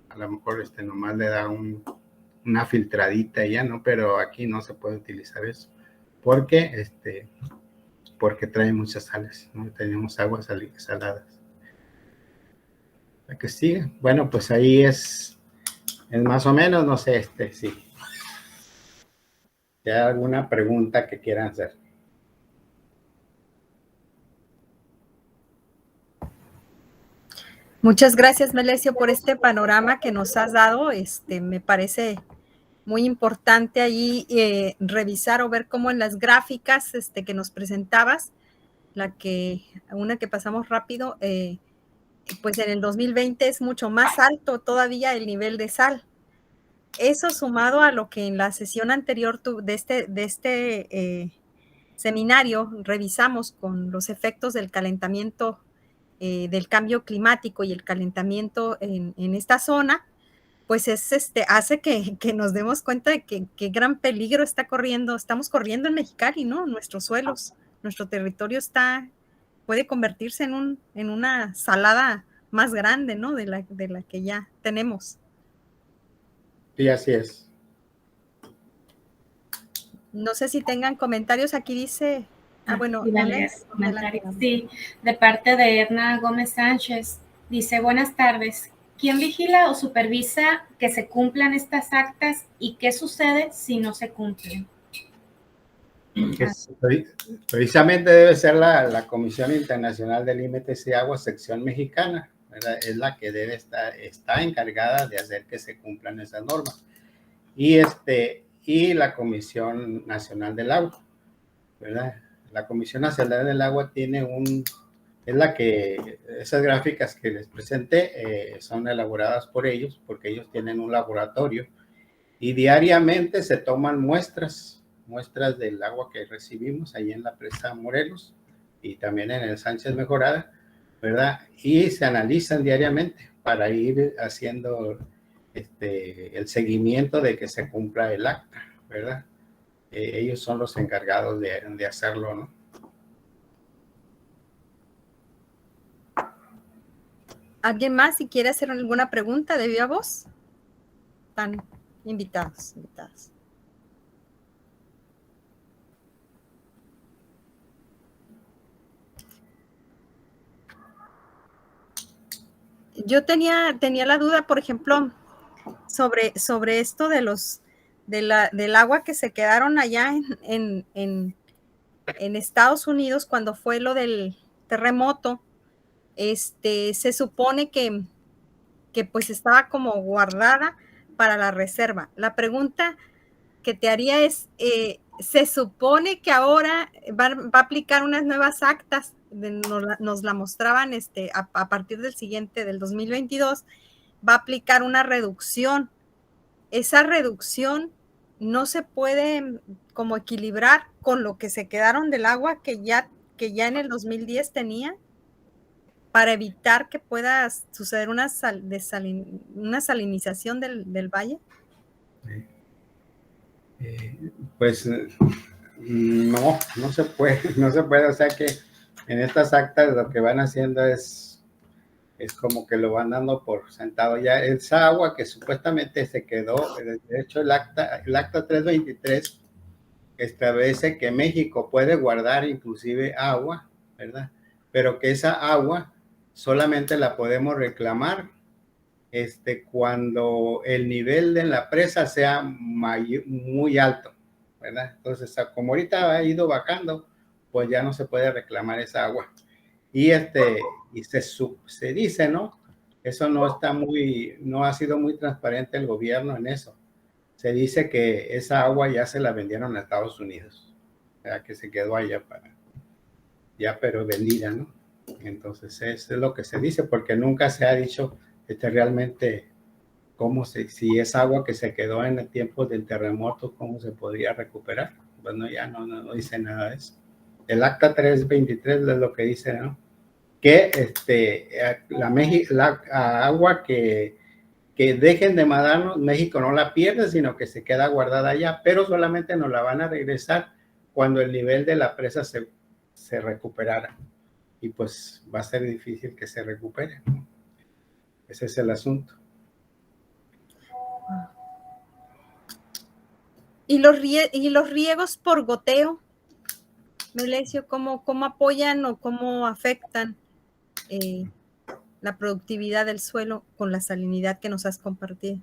A lo mejor nomás le da una filtradita y ya, ¿no? Pero aquí no se puede utilizar eso. Porque trae muchas sales, ¿no? Tenemos aguas saladas. ¿La que sigue? Bueno, pues ahí es más o menos, no sé, sí. ¿Hay alguna pregunta que quieran hacer? Muchas gracias, Melesio, por este panorama que nos has dado. Me parece muy importante ahí revisar o ver cómo en las gráficas que nos presentabas, una que pasamos rápido, pues en el 2020 es mucho más alto todavía el nivel de sal. Eso sumado a lo que en la sesión anterior de este seminario revisamos con los efectos del calentamiento, del cambio climático y el calentamiento en esta zona, pues hace que nos demos cuenta de que gran peligro estamos corriendo en Mexicali, ¿no? Nuestros suelos, nuestro territorio puede convertirse en una salada más grande, ¿no? De la que ya tenemos. Sí, así es. No sé si tengan comentarios. Aquí dice Bueno, iba a leer el comentario. Sí, de parte de Erna Gómez Sánchez. Dice, buenas tardes. ¿Quién vigila o supervisa que se cumplan estas actas y qué sucede si no se cumplen? Precisamente debe ser la Comisión Internacional de Límites y Agua, sección mexicana, ¿verdad? Es la que está encargada de hacer que se cumplan esas normas. Y la Comisión Nacional del Agua, ¿verdad? La Comisión Nacional del Agua tiene es la que, esas gráficas que les presenté son elaboradas por ellos, porque ellos tienen un laboratorio y diariamente se toman muestras del agua que recibimos ahí en la presa Morelos y también en el Sánchez Mejorada, ¿verdad? Y se analizan diariamente para ir haciendo el seguimiento de que se cumpla el acta, ¿verdad? Ellos son los encargados de hacerlo, ¿no? ¿Alguien más si quiere hacer alguna pregunta de viva voz? Están invitados. Yo tenía la duda, por ejemplo, sobre esto del agua que se quedaron allá en Estados Unidos cuando fue lo del terremoto. Se supone que pues estaba como guardada para la reserva. La pregunta que te haría es, se supone que ahora va a aplicar unas nuevas actas, nos la mostraban a partir del 2022, va a aplicar una reducción. Esa reducción no se puede como equilibrar con lo que se quedaron del agua que ya en el 2010 tenía, para evitar que pueda suceder una salinización del valle. Pues no se puede, o sea que en estas actas lo que van haciendo es como que lo van dando por sentado ya. Esa agua que supuestamente se quedó, de hecho el acta 323 establece que México puede guardar inclusive agua, ¿verdad? Pero que esa agua solamente la podemos reclamar cuando el nivel de la presa sea muy alto, ¿verdad? Entonces, como ahorita ha ido bajando, pues ya no se puede reclamar esa agua. Y se dice, ¿no? Eso no ha sido muy transparente el gobierno en eso. Se dice que esa agua ya se la vendieron a Estados Unidos, ¿verdad? Que se quedó allá pero vendida, ¿no? Entonces, es lo que se dice, porque nunca se ha dicho realmente si es agua que se quedó en el tiempo del terremoto, cómo se podría recuperar. Bueno, ya no dice nada de eso. El acta 323 es lo que dice, ¿no? Que la agua que dejen de mandarnos, México no la pierde, sino que se queda guardada allá, pero solamente nos la van a regresar cuando el nivel de la presa se recuperara. Y pues va a ser difícil que se recupere, ¿no? Ese es el asunto. ¿Y los riegos por goteo, Melesio, cómo apoyan o cómo afectan la productividad del suelo con la salinidad que nos has compartido?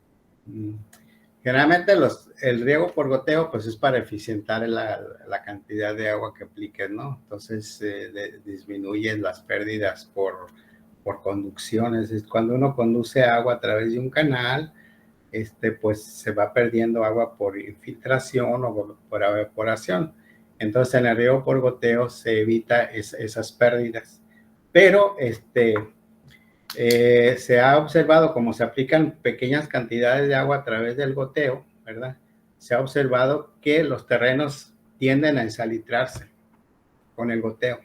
Generalmente el riego por goteo pues es para eficientar la cantidad de agua que apliques, ¿no? Entonces disminuyen las pérdidas por conducciones. Cuando uno conduce agua a través de un canal, pues se va perdiendo agua por infiltración o por evaporación. Entonces en el riego por goteo se evita esas pérdidas. Pero se ha observado como se aplican pequeñas cantidades de agua a través del goteo, ¿verdad? Se ha observado que los terrenos tienden a ensalitrarse con el goteo.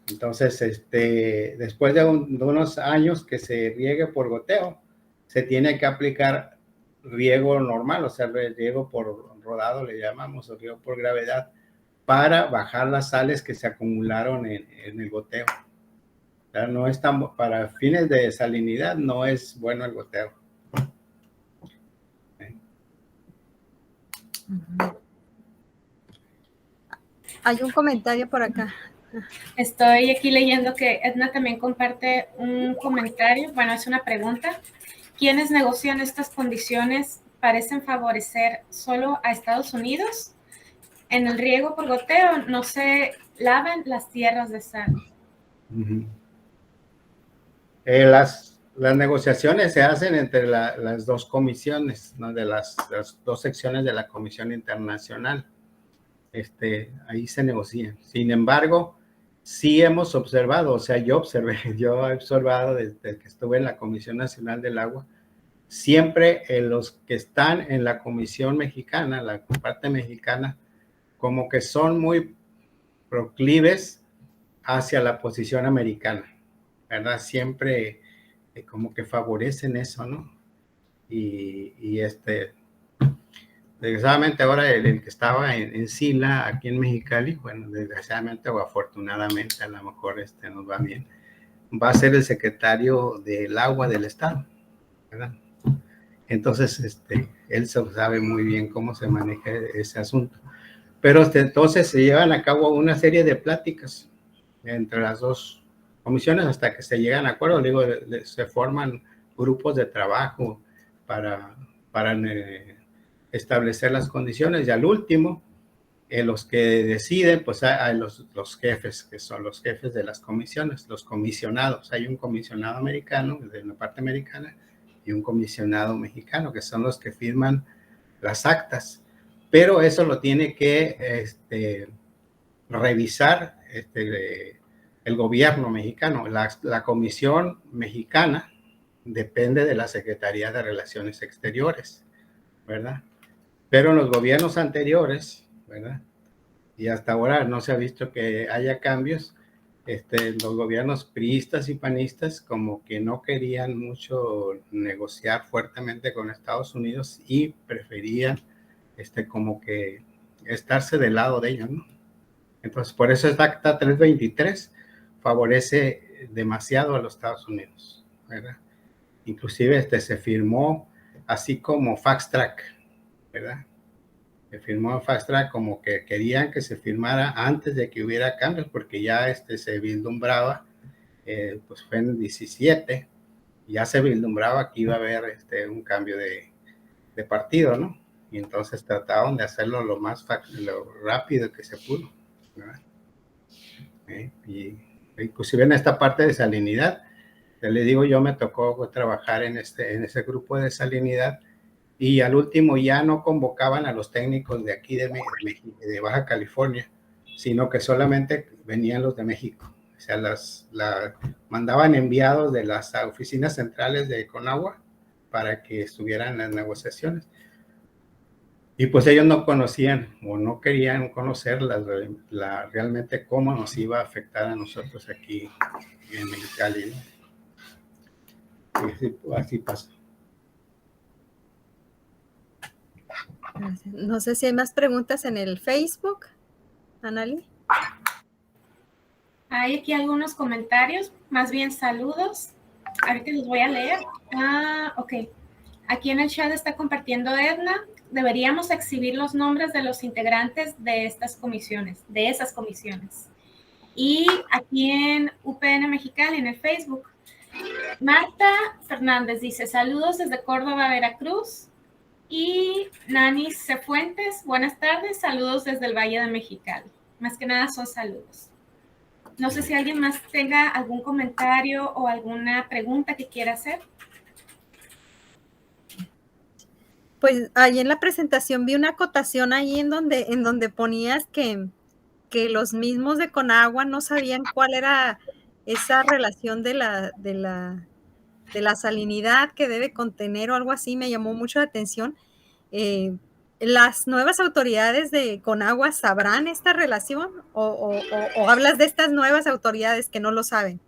Entonces, después de unos años que se riegue por goteo, se tiene que aplicar riego normal, o sea, riego por rodado le llamamos, o riego por gravedad, para bajar las sales que se acumularon en el goteo. No es para fines de salinidad, no es bueno el goteo. Hay un comentario por acá. Estoy aquí leyendo que Edna también comparte un comentario, bueno, es una pregunta. ¿Quiénes negocian estas condiciones parecen favorecer solo a Estados Unidos? En el riego por goteo no se lavan las tierras de sal. Las negociaciones se hacen entre las dos comisiones, ¿no? de las dos secciones de la Comisión Internacional. Ahí se negocian. Sin embargo, sí hemos observado, o sea, yo he observado desde que estuve en la Comisión Nacional del Agua, siempre los que están en la Comisión Mexicana, la parte mexicana, como que son muy proclives hacia la posición americana, ¿verdad? Siempre como que favorecen eso, ¿no? Y desgraciadamente ahora el que estaba en Sila, aquí en Mexicali, bueno, desgraciadamente o afortunadamente, a lo mejor nos va bien, va a ser el secretario del agua del estado, ¿verdad? Entonces, él sabe muy bien cómo se maneja ese asunto. Pero entonces se llevan a cabo una serie de pláticas entre las dos comisiones hasta que se llegan a acuerdo. Digo, se forman grupos de trabajo para establecer las condiciones y al último, los que deciden, pues hay los jefes, que son los jefes de las comisiones, los comisionados. Hay un comisionado americano, de la parte americana, y un comisionado mexicano, que son los que firman las actas. Pero eso lo tiene que revisar el gobierno mexicano. La comisión mexicana depende de la Secretaría de Relaciones Exteriores, ¿verdad? Pero en los gobiernos anteriores, ¿verdad? Y hasta ahora no se ha visto que haya cambios. Los gobiernos priistas y panistas como que no querían mucho negociar fuertemente con Estados Unidos y preferían como que estarse del lado de ellos, ¿no? Entonces, por eso esta Acta 323 favorece demasiado a los Estados Unidos, ¿verdad? Inclusive se firmó así como fast track, ¿verdad? Se firmó fast track como que querían que se firmara antes de que hubiera cambios, porque ya se vislumbraba, pues fue en el 17, ya se vislumbraba que iba a haber un cambio de partido, ¿no? Y entonces trataron de hacerlo lo rápido que se pudo, ¿verdad? Y inclusive en esta parte de salinidad, le digo, yo me tocó trabajar en ese grupo de salinidad y al último ya no convocaban a los técnicos de aquí de Baja California, sino que solamente venían los de México. O sea, mandaban enviados de las oficinas centrales de Conagua para que estuvieran en las negociaciones. Y pues ellos no conocían o no querían conocer realmente cómo nos iba a afectar a nosotros aquí en Mexicali, ¿no? Así pasa. No sé si hay más preguntas en el Facebook, Anali. Hay aquí algunos comentarios, más bien saludos. Ahorita los voy a leer. Ok. Aquí en el chat está compartiendo Edna. Deberíamos exhibir los nombres de los integrantes de estas comisiones, de esas comisiones. Y aquí en UPN Mexicali, en el Facebook, Marta Fernández dice, saludos desde Córdoba, Veracruz. Y Nani Cefuentes, buenas tardes, saludos desde el Valle de Mexicali. Más que nada son saludos. No sé si alguien más tenga algún comentario o alguna pregunta que quiera hacer. Pues ahí en la presentación vi una acotación ahí en donde ponías que los mismos de Conagua no sabían cuál era esa relación de la salinidad que debe contener o algo así, me llamó mucho la atención. ¿Las nuevas autoridades de Conagua sabrán esta relación o hablas de estas nuevas autoridades que no lo saben?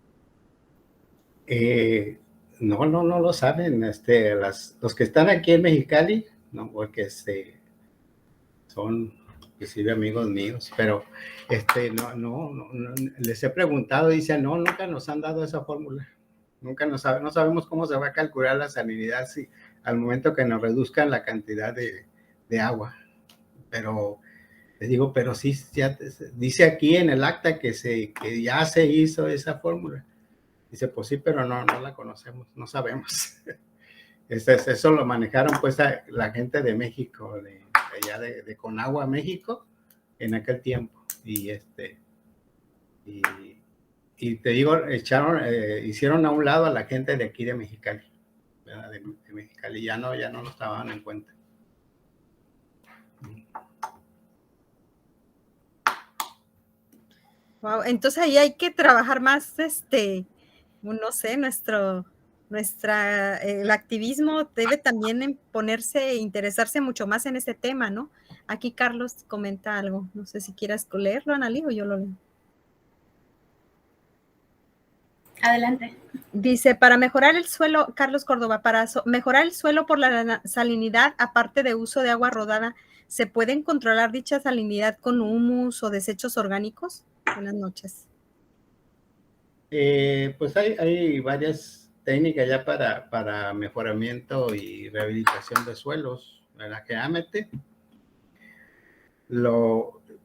No lo saben. Los que están aquí en Mexicali, no, porque son inclusive amigos míos, pero no, les he preguntado, dicen, no, nunca nos han dado esa fórmula. Nunca no sabemos cómo se va a calcular la salinidad al momento que nos reduzcan la cantidad de agua. Pero Les digo, pero sí, ya, dice aquí en el acta que ya se hizo esa fórmula. Dice, pues sí, pero no la conocemos, no sabemos. Eso lo manejaron pues la gente de México, de allá de Conagua, México, en aquel tiempo. Y te digo, hicieron a un lado a la gente de aquí de Mexicali, ¿verdad? De Mexicali, ya no lo estaban en cuenta. Wow, entonces ahí hay que trabajar más, no sé, el activismo debe también interesarse mucho más en este tema, ¿no? Aquí Carlos comenta algo, no sé si quieras leerlo, Analí, o yo lo leo. Adelante. Dice, para mejorar el suelo, Carlos Córdoba, para mejorar el suelo por la salinidad, aparte de uso de agua rodada, ¿se pueden controlar dicha salinidad con humus o desechos orgánicos? Buenas noches. Pues hay varias técnicas ya para mejoramiento y rehabilitación de suelos, ¿verdad? Generalmente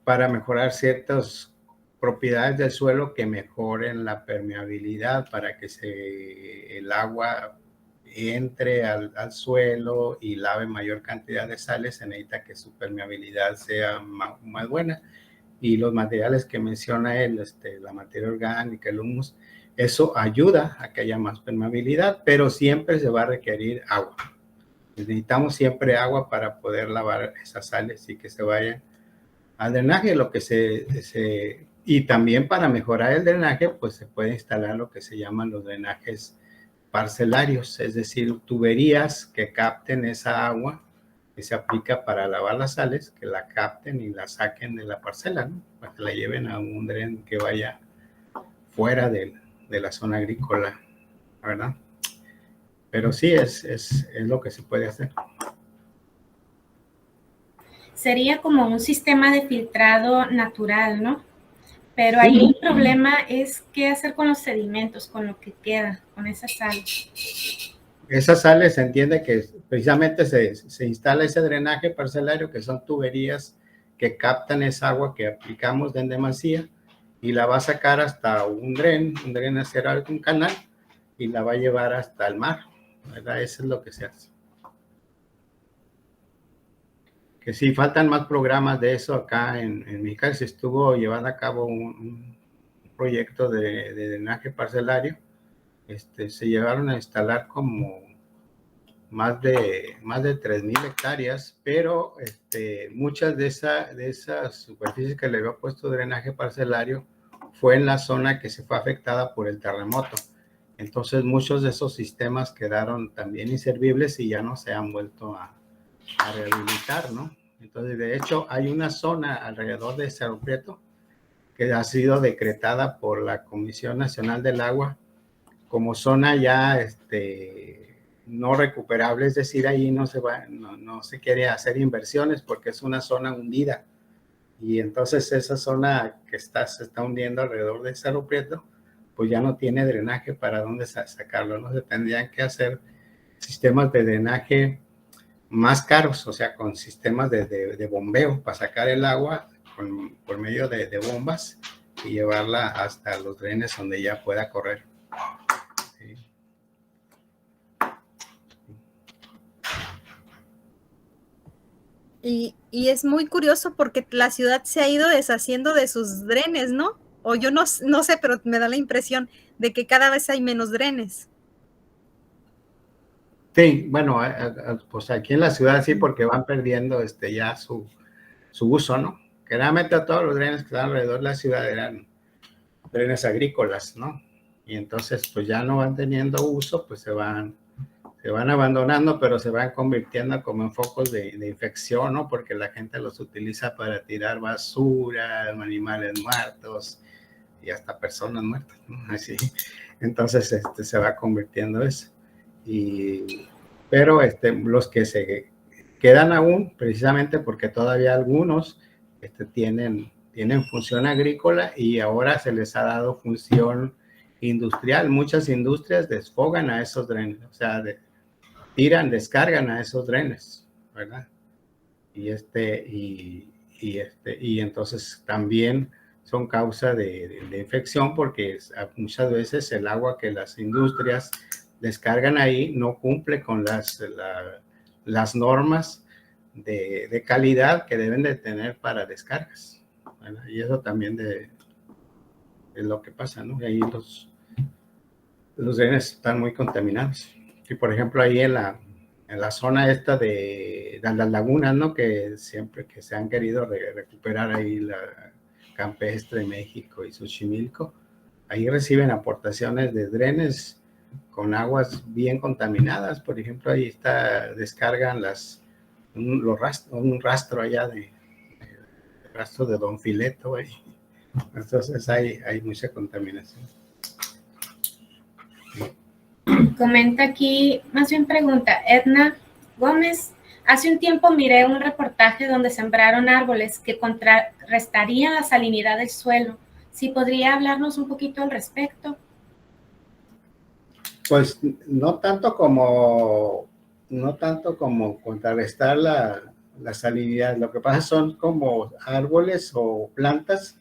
para mejorar ciertas propiedades del suelo que mejoren la permeabilidad para que el agua entre al suelo y lave mayor cantidad de sales, se necesita que su permeabilidad sea más buena. Y los materiales que menciona él, la materia orgánica, el humus, eso ayuda a que haya más permeabilidad, pero siempre se va a requerir agua. Necesitamos siempre agua para poder lavar esas sales y que se vayan al drenaje. Y también para mejorar el drenaje, pues se puede instalar lo que se llaman los drenajes parcelarios, es decir, tuberías que capten esa agua que se aplica para lavar las sales, que la capten y la saquen de la parcela, ¿no? Para que la lleven a un dren que vaya fuera de la zona agrícola, ¿verdad? Pero sí, es lo que se puede hacer. Sería como un sistema de filtrado natural, ¿no? Pero ahí el problema es qué hacer con los sedimentos, con lo que queda, con esas sales. Esas sales se entiende que precisamente se instala ese drenaje parcelario, que son tuberías que captan esa agua que aplicamos de demasía y la va a sacar hasta un dren hacer un canal y la va a llevar hasta el mar, ¿verdad? Eso es lo que se hace. Que sí, faltan más programas de eso acá en Mexicali. Se estuvo llevando a cabo un proyecto de drenaje parcelario. Se llegaron a instalar como más de 3,000 hectáreas, pero muchas de esas superficies que le había puesto drenaje parcelario fue en la zona que se fue afectada por el terremoto. Entonces muchos de esos sistemas quedaron también inservibles y ya no se han vuelto a rehabilitar, ¿no? Entonces, de hecho, hay una zona alrededor de Cerro Prieto que ha sido decretada por la Comisión Nacional del Agua como zona ya no recuperable, es decir, ahí no se quiere hacer inversiones porque es una zona hundida. Y entonces esa zona que se está hundiendo alrededor de Cerro Prieto, pues ya no tiene drenaje para dónde sacarlo, ¿no? Se tendrían que hacer sistemas de drenaje más caros, o sea, con sistemas de bombeo para sacar el agua por medio de bombas y llevarla hasta los drenes donde ya pueda correr. Sí. Y es muy curioso porque la ciudad se ha ido deshaciendo de sus drenes, ¿no? O yo no sé, pero me da la impresión de que cada vez hay menos drenes. Sí, bueno, pues aquí en la ciudad sí, porque van perdiendo ya su uso, ¿no? Generalmente todos los drenes que están alrededor de la ciudad eran drenes agrícolas, ¿no? Y entonces pues ya no van teniendo uso, pues se van abandonando, pero se van convirtiendo como en focos de infección, ¿no? Porque la gente los utiliza para tirar basura, animales muertos y hasta personas muertas, ¿no? Así. Entonces se va convirtiendo eso. Pero los que se quedan aún, precisamente porque todavía algunos tienen función agrícola y ahora se les ha dado función industrial. Muchas industrias desfogan a esos drenes, o sea, descargan a esos drenes, ¿verdad? Y y entonces también son causa de infección porque muchas veces el agua que las industrias descargan ahí no cumple con las normas de calidad que deben de tener para descargas, ¿verdad? Y eso también es lo que pasa, ¿no? Y ahí los drenes están muy contaminados. Y por ejemplo ahí en la zona esta de las lagunas, ¿no? Que siempre que se han querido recuperar ahí la Campestre, México y Xochimilco, ahí reciben aportaciones de drenes con aguas bien contaminadas. Por ejemplo, ahí descargan un rastro allá de rastro de Don Fileto ahí. Entonces hay mucha contaminación. Comenta aquí, más bien pregunta, Edna Gómez. Hace un tiempo miré un reportaje donde sembraron árboles que contrarrestarían la salinidad del suelo. ¿Sí podría hablarnos un poquito al respecto? Pues no tanto como contrarrestar la salinidad. Lo que pasa son como árboles o plantas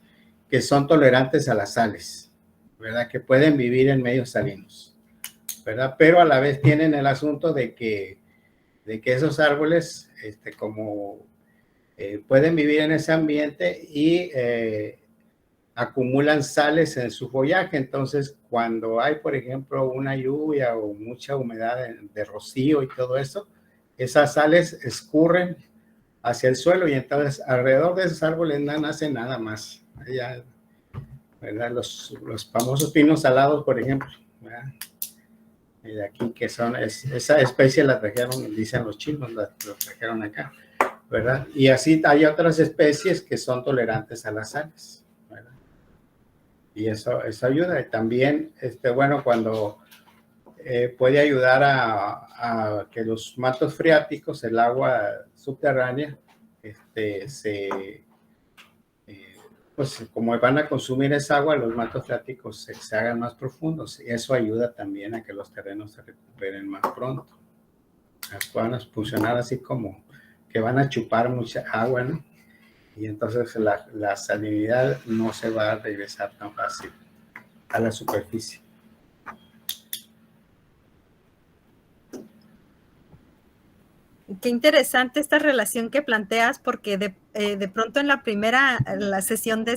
que son tolerantes a las sales, ¿verdad? Que pueden vivir en medios salinos, ¿verdad? Pero a la vez tienen el asunto de que esos árboles, pueden vivir en ese ambiente y acumulan sales en su follaje. Entonces, cuando hay, por ejemplo, una lluvia o mucha humedad de rocío y todo eso, esas sales escurren hacia el suelo y entonces alrededor de esos árboles no nace nada más. Allá, ¿verdad? Los famosos pinos salados, por ejemplo, ¿verdad? Y de aquí que esa especie la trajeron, dicen los chinos, la trajeron acá, ¿verdad? Y así hay otras especies que son tolerantes a las sales, ¿verdad? Y eso ayuda. Y también, bueno, cuando puede ayudar a que los mantos freáticos, el agua subterránea, pues como van a consumir esa agua, los mantos freáticos se hagan más profundos y eso ayuda también a que los terrenos se recuperen más pronto. Van a funcionar así como que van a chupar mucha agua, ¿no? Y entonces la salinidad no se va a regresar tan fácil a la superficie. Qué interesante esta relación que planteas, porque de pronto en la sesión de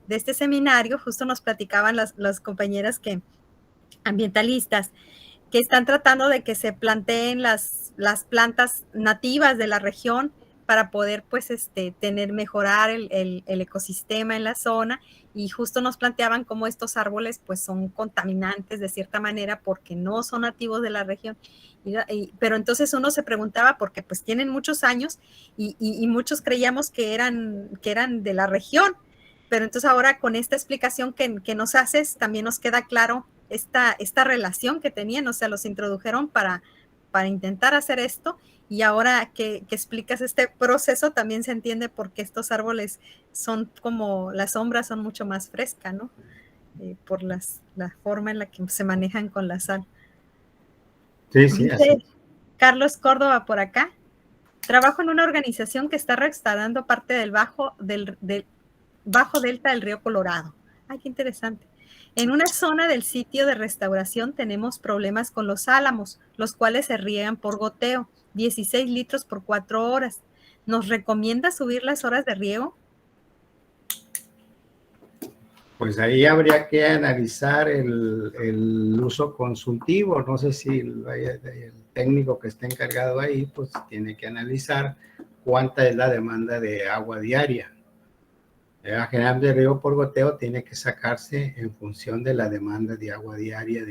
este seminario, justo nos platicaban las compañeras ambientalistas, que están tratando de que se planteen las plantas nativas de la región para poder, pues, mejorar el ecosistema en la zona, y justo nos planteaban cómo estos árboles, pues, son contaminantes de cierta manera porque no son nativos de la región, pero entonces uno se preguntaba, porque pues tienen muchos años y muchos creíamos que eran de la región, pero entonces ahora con esta explicación que nos haces, también nos queda claro esta relación que tenían, o sea, los introdujeron para intentar hacer esto, y ahora que explicas este proceso, también se entiende por qué estos árboles son como, las sombras son mucho más frescas, ¿no? Por la forma en la que se manejan con la sal. Sí, sí, así. Carlos Córdoba por acá. Trabajo en una organización que está restaurando parte del bajo delta del río Colorado. Ay, qué interesante. En una zona del sitio de restauración tenemos problemas con los álamos, los cuales se riegan por goteo, 16 litros por 4 horas. ¿Nos recomienda subir las horas de riego? Pues ahí habría que analizar el uso consultivo. No sé si el técnico que está encargado ahí, pues tiene que analizar cuánta es la demanda de agua diaria. Generalmente el riego por goteo tiene que sacarse en función de la demanda de agua diaria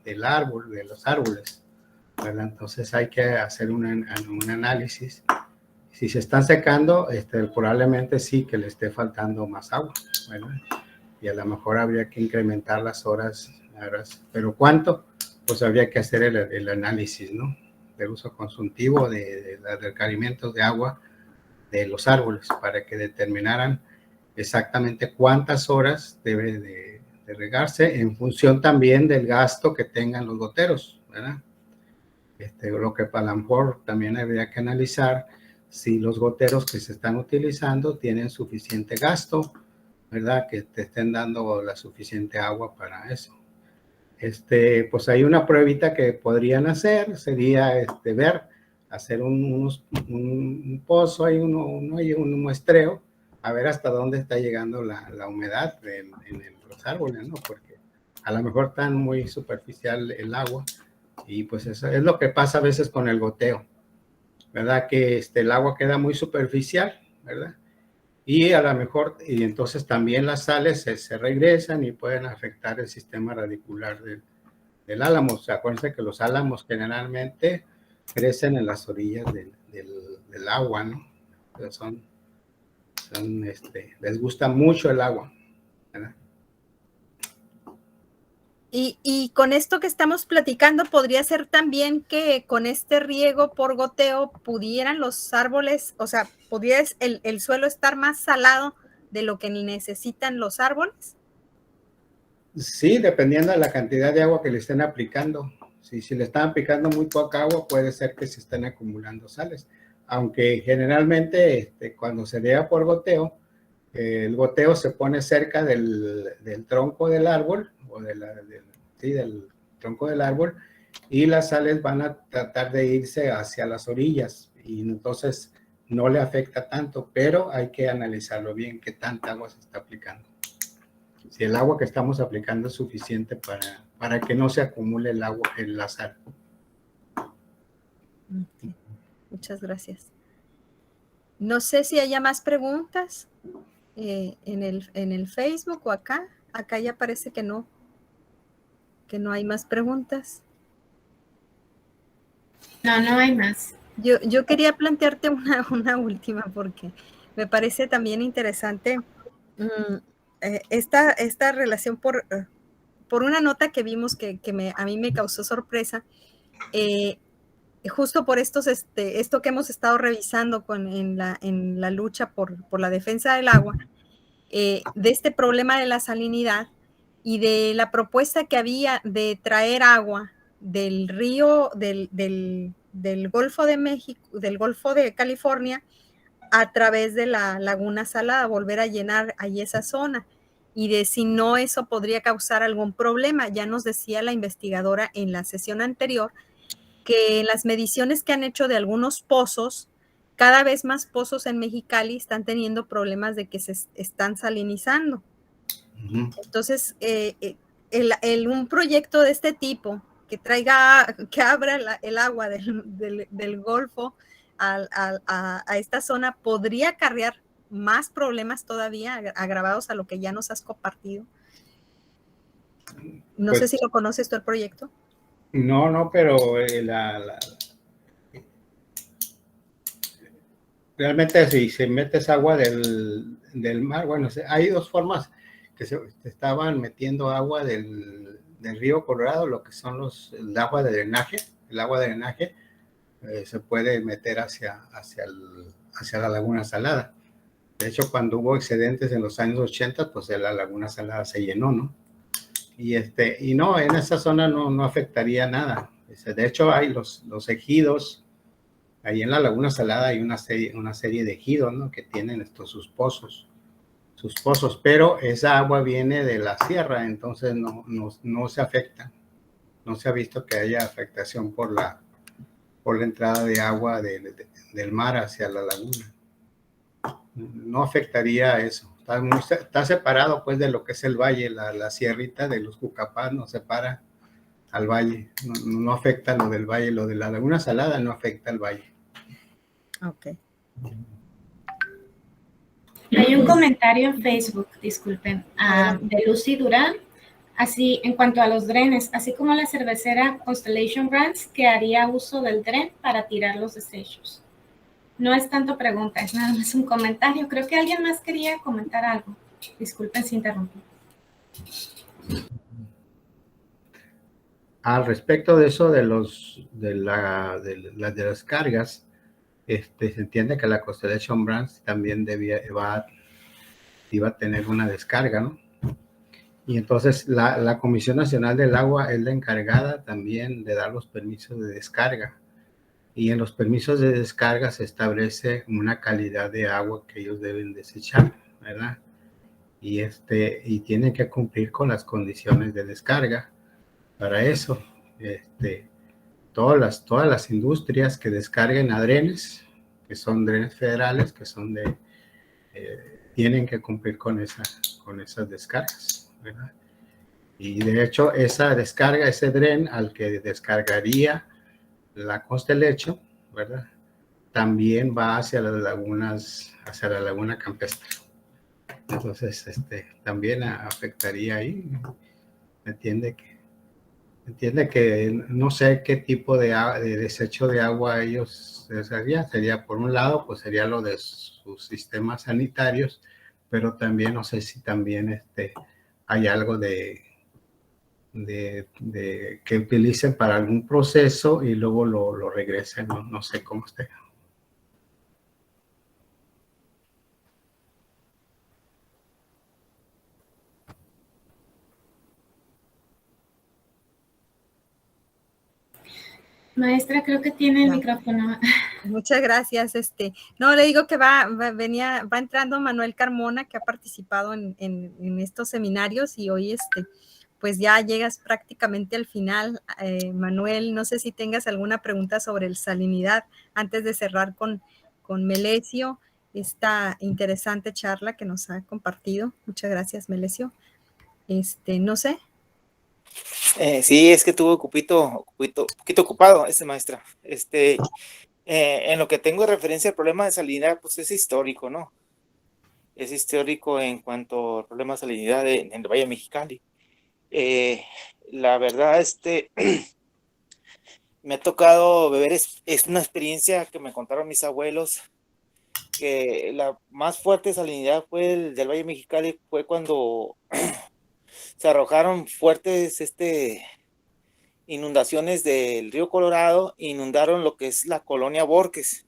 del árbol, de los árboles, ¿verdad? Entonces hay que hacer un análisis. Si se están secando, probablemente sí que le esté faltando más agua, ¿verdad? Y a lo mejor habría que incrementar las horas, pero ¿cuánto? Pues habría que hacer el análisis, ¿no? Del uso consultivo de los requerimientos de agua de los árboles para que determinaran exactamente cuántas horas debe de regarse en función también del gasto que tengan los goteros, ¿verdad? Lo que a lo mejor también habría que analizar si los goteros que se están utilizando tienen suficiente gasto, ¿verdad? Que te estén dando la suficiente agua para eso. Pues hay una pruebita que podrían hacer, sería hacer un pozo, un muestreo, a ver hasta dónde está llegando la humedad en los árboles, ¿no? Porque a lo mejor está muy superficial el agua y pues eso es lo que pasa a veces con el goteo, ¿verdad? Que el agua queda muy superficial, ¿verdad? Y a lo mejor, y entonces también las sales se regresan y pueden afectar el sistema radicular del álamo. O sea, acuérdense que los álamos generalmente crecen en las orillas del agua, ¿no? O sea, les gusta mucho el agua, ¿verdad? Y con esto que estamos platicando, podría ser también que con este riego por goteo pudieran los árboles, o sea, pudiera el suelo estar más salado de lo que necesitan los árboles. Sí, dependiendo de la cantidad de agua que le estén aplicando. Si le están aplicando muy poca agua, puede ser que se estén acumulando sales. Aunque generalmente cuando se riega por goteo, el goteo se pone cerca del tronco del árbol o del tronco del árbol y las sales van a tratar de irse hacia las orillas y entonces no le afecta tanto, pero hay que analizarlo bien qué tanta agua se está aplicando. Si el agua que estamos aplicando es suficiente para que no se acumule el agua en la sal. Okay. Muchas gracias. No sé si haya más preguntas en el Facebook o acá. Acá ya parece que no hay más preguntas. No hay más. Yo quería plantearte una última porque me parece también interesante esta relación por una nota que vimos que a mí me causó sorpresa, justo por esto que hemos estado revisando en la lucha por la defensa del agua, de este problema de la salinidad y de la propuesta que había de traer agua del río, del Golfo de México, del Golfo de California, a través de la Laguna Salada, volver a llenar ahí esa zona, y de si no eso podría causar algún problema. Ya nos decía la investigadora en la sesión anterior que las mediciones que han hecho de algunos pozos, cada vez más pozos en Mexicali están teniendo problemas de que se están salinizando. Entonces, un proyecto de este tipo que abra el agua del Golfo a esta zona podría acarrear más problemas todavía agravados a lo que ya nos has compartido. No sé si lo conoces tú el proyecto. No, pero realmente si se metes agua del mar, bueno, hay dos formas que se estaban metiendo agua del río Colorado, lo que son el agua de drenaje. El agua de drenaje se puede meter hacia la Laguna Salada. De hecho, cuando hubo excedentes en los años 80, pues la Laguna Salada se llenó, ¿no? Y no, en esa zona no afectaría nada. De hecho, hay los ejidos. Ahí en la Laguna Salada hay una serie de ejidos, ¿no? Que tienen sus pozos, pero esa agua viene de la sierra, entonces no se afecta. No se ha visto que haya afectación por la entrada de agua del mar hacia la laguna. No afectaría eso. Está separado pues de lo que es el valle, la sierrita de los Jucapás nos separa al valle. No afecta lo del valle, lo de la Laguna Salada no afecta al valle. Ok. Hay un comentario en Facebook, disculpen, de Lucy Durán, así en cuanto a los drenes, así como la cervecera Constellation Brands, que haría uso del dren para tirar los desechos. No es tanto pregunta, es nada más un comentario. Creo que alguien más quería comentar algo. Disculpen si interrumpí. Al respecto de eso de las cargas, se entiende que la Constellation Brands también iba a tener una descarga, ¿no? Y entonces la Comisión Nacional del Agua es la encargada también de dar los permisos de descarga. y en los permisos de descarga se establece una calidad de agua que ellos deben desechar, ¿verdad? Y tienen que cumplir con las condiciones de descarga. Para eso, todas las industrias que descarguen a drenes, que son drenes federales, que son tienen que cumplir con esas descargas, ¿verdad? Y de hecho, esa descarga, ese dren al que descargaría la Constellation, ¿verdad? También va hacia las lagunas, hacia la laguna campestre. Entonces, también afectaría ahí. Entiende que no sé qué tipo de desecho de agua ellos harían. Sería, por un lado, pues sería lo de sus sistemas sanitarios, pero también no sé si también hay algo que utilicen para algún proceso y luego lo regresen, no sé cómo esté. Maestra, creo que tiene el Ya. micrófono. Muchas gracias. No, le digo que va entrando Manuel Carmona, que ha participado en estos seminarios, y hoy pues ya llegas prácticamente al final. Manuel, no sé si tengas alguna pregunta sobre el salinidad antes de cerrar con Melesio esta interesante charla que nos ha compartido. Muchas gracias, Melesio. No sé. Sí, es que tuve un poquito ocupado, maestra. En lo que tengo de referencia al problema de salinidad, pues es histórico, ¿no? Es histórico en cuanto al problema de salinidad en el Valle Mexicali. La verdad, me ha tocado beber, es una experiencia que me contaron mis abuelos, que la más fuerte salinidad fue el del Valle Mexicali, fue cuando se arrojaron fuertes, inundaciones del río Colorado, inundaron lo que es la colonia Borges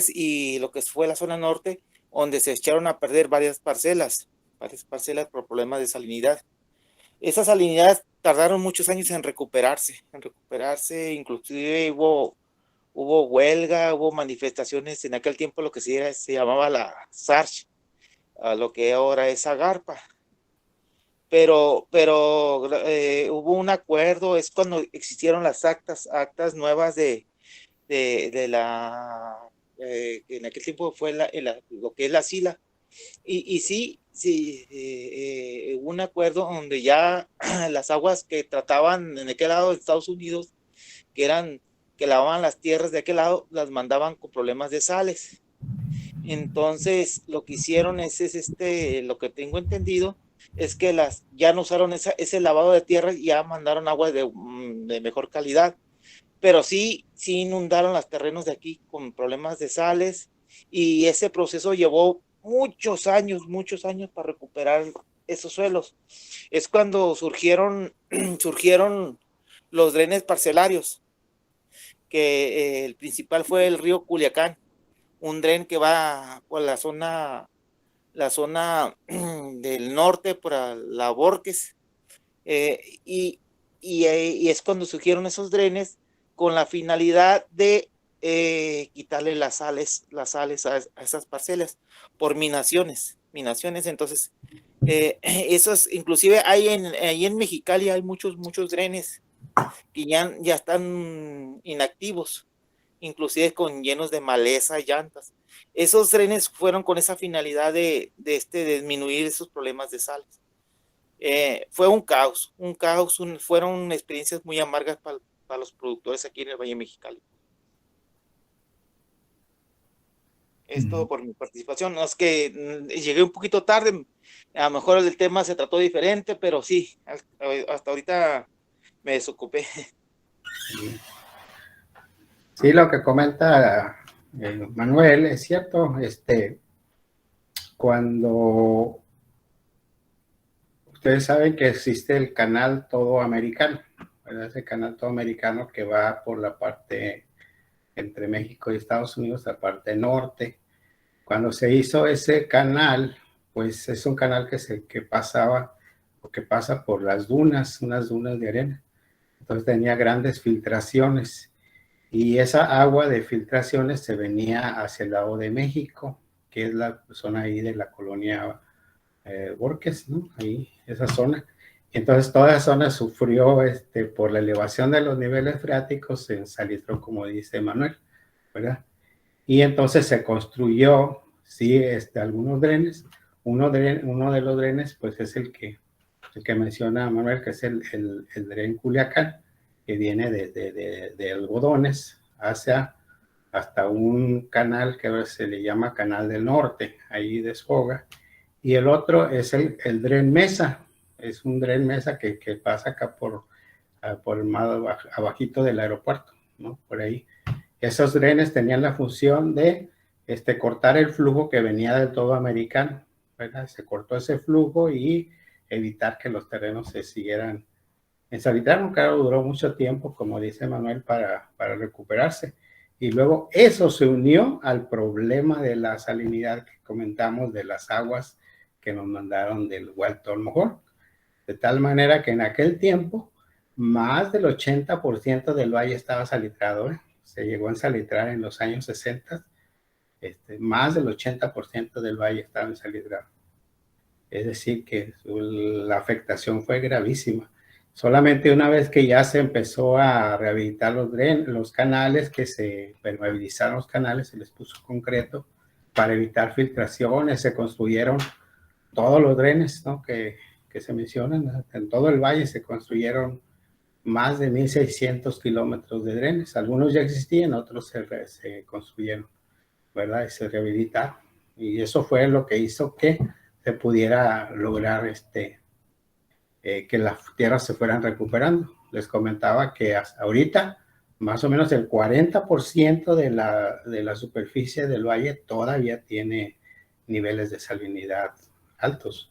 y lo que fue la zona norte, donde se echaron a perder varias parcelas por problemas de salinidad. Esas salinidades tardaron muchos años en recuperarse, inclusive hubo huelga, hubo manifestaciones en aquel tiempo, lo que se llamaba la SARCH, a lo que ahora es Agarpa. Pero hubo un acuerdo, es cuando existieron las actas nuevas de la, en aquel tiempo fue lo que es la SILA, y sí, hubo un acuerdo donde ya las aguas que trataban en aquel lado de Estados Unidos, que lavaban las tierras de aquel lado, las mandaban con problemas de sales. Entonces, lo que hicieron es lo que tengo entendido, es que ya no usaron ese lavado de tierra y ya mandaron agua de mejor calidad. Pero sí inundaron los terrenos de aquí con problemas de sales, y ese proceso llevó muchos años para recuperar esos suelos. Es cuando surgieron los drenes parcelarios, que el principal fue el río Culiacán, un dren que va por la zona del norte, por la Borges, y es cuando surgieron esos drenes con la finalidad de quitarle las sales a esas parcelas por minaciones. Entonces, esos, inclusive ahí en Mexicali hay muchos drenes que ya están inactivos, inclusive llenos de maleza, llantas. Esos drenes fueron con esa finalidad de disminuir esos problemas de sales. Fue un caos, fueron experiencias muy amargas para los productores aquí en el Valle Mexicali. Es todo por mi participación. No, es que llegué un poquito tarde, a lo mejor el tema se trató diferente, pero sí, hasta ahorita me desocupé. Sí, lo que comenta Manuel es cierto. Cuando ustedes saben que existe el canal Todo Americano, ¿verdad? Ese canal Todo Americano que va por la parte entre México y Estados Unidos, la parte norte. Cuando se hizo ese canal, pues es un canal que pasa por las dunas, unas dunas de arena. Entonces tenía grandes filtraciones y esa agua de filtraciones se venía hacia el lado de México, que es la zona ahí de la colonia Borges, ¿no? Ahí, esa zona. Entonces, toda esa zona sufrió por la elevación de los niveles freáticos en salitró, como dice Manuel, ¿verdad? Y entonces se construyó, sí, algunos drenes. Uno de los drenes, pues es el que menciona Manuel, que es el dren Culiacán, que viene de algodones hasta un canal que ahora se le llama Canal del Norte, ahí desfoga. Y el otro es el dren Mesa, es un dren Mesa que pasa acá por el mar abajito del aeropuerto, ¿no? Por ahí. Esos drenes tenían la función de cortar el flujo que venía del todo americano, ¿verdad? Se cortó ese flujo y evitar que los terrenos se siguieran ensalitraron. Claro, duró mucho tiempo, como dice Manuel, para recuperarse. Y luego eso se unió al problema de la salinidad que comentamos de las aguas que nos mandaron del Walton Mojor. De tal manera que en aquel tiempo más del 80% del valle estaba salitrado, ¿eh? Se llegó a ensalitrar en los años 60, más del 80% del valle estaba ensalitrado. Es decir, que la afectación fue gravísima. Solamente una vez que ya se empezó a rehabilitar los canales, que se permeabilizaron los canales, se les puso concreto para evitar filtraciones, se construyeron todos los drenes, ¿no? que se mencionan. En todo el valle se construyeron más de 1,600 kilómetros de drenes. Algunos ya existían, otros se construyeron, ¿verdad? Y se rehabilitaron. Y eso fue lo que hizo que se pudiera lograr que las tierras se fueran recuperando. Les comentaba que hasta ahorita más o menos el 40% de la superficie del valle todavía tiene niveles de salinidad altos,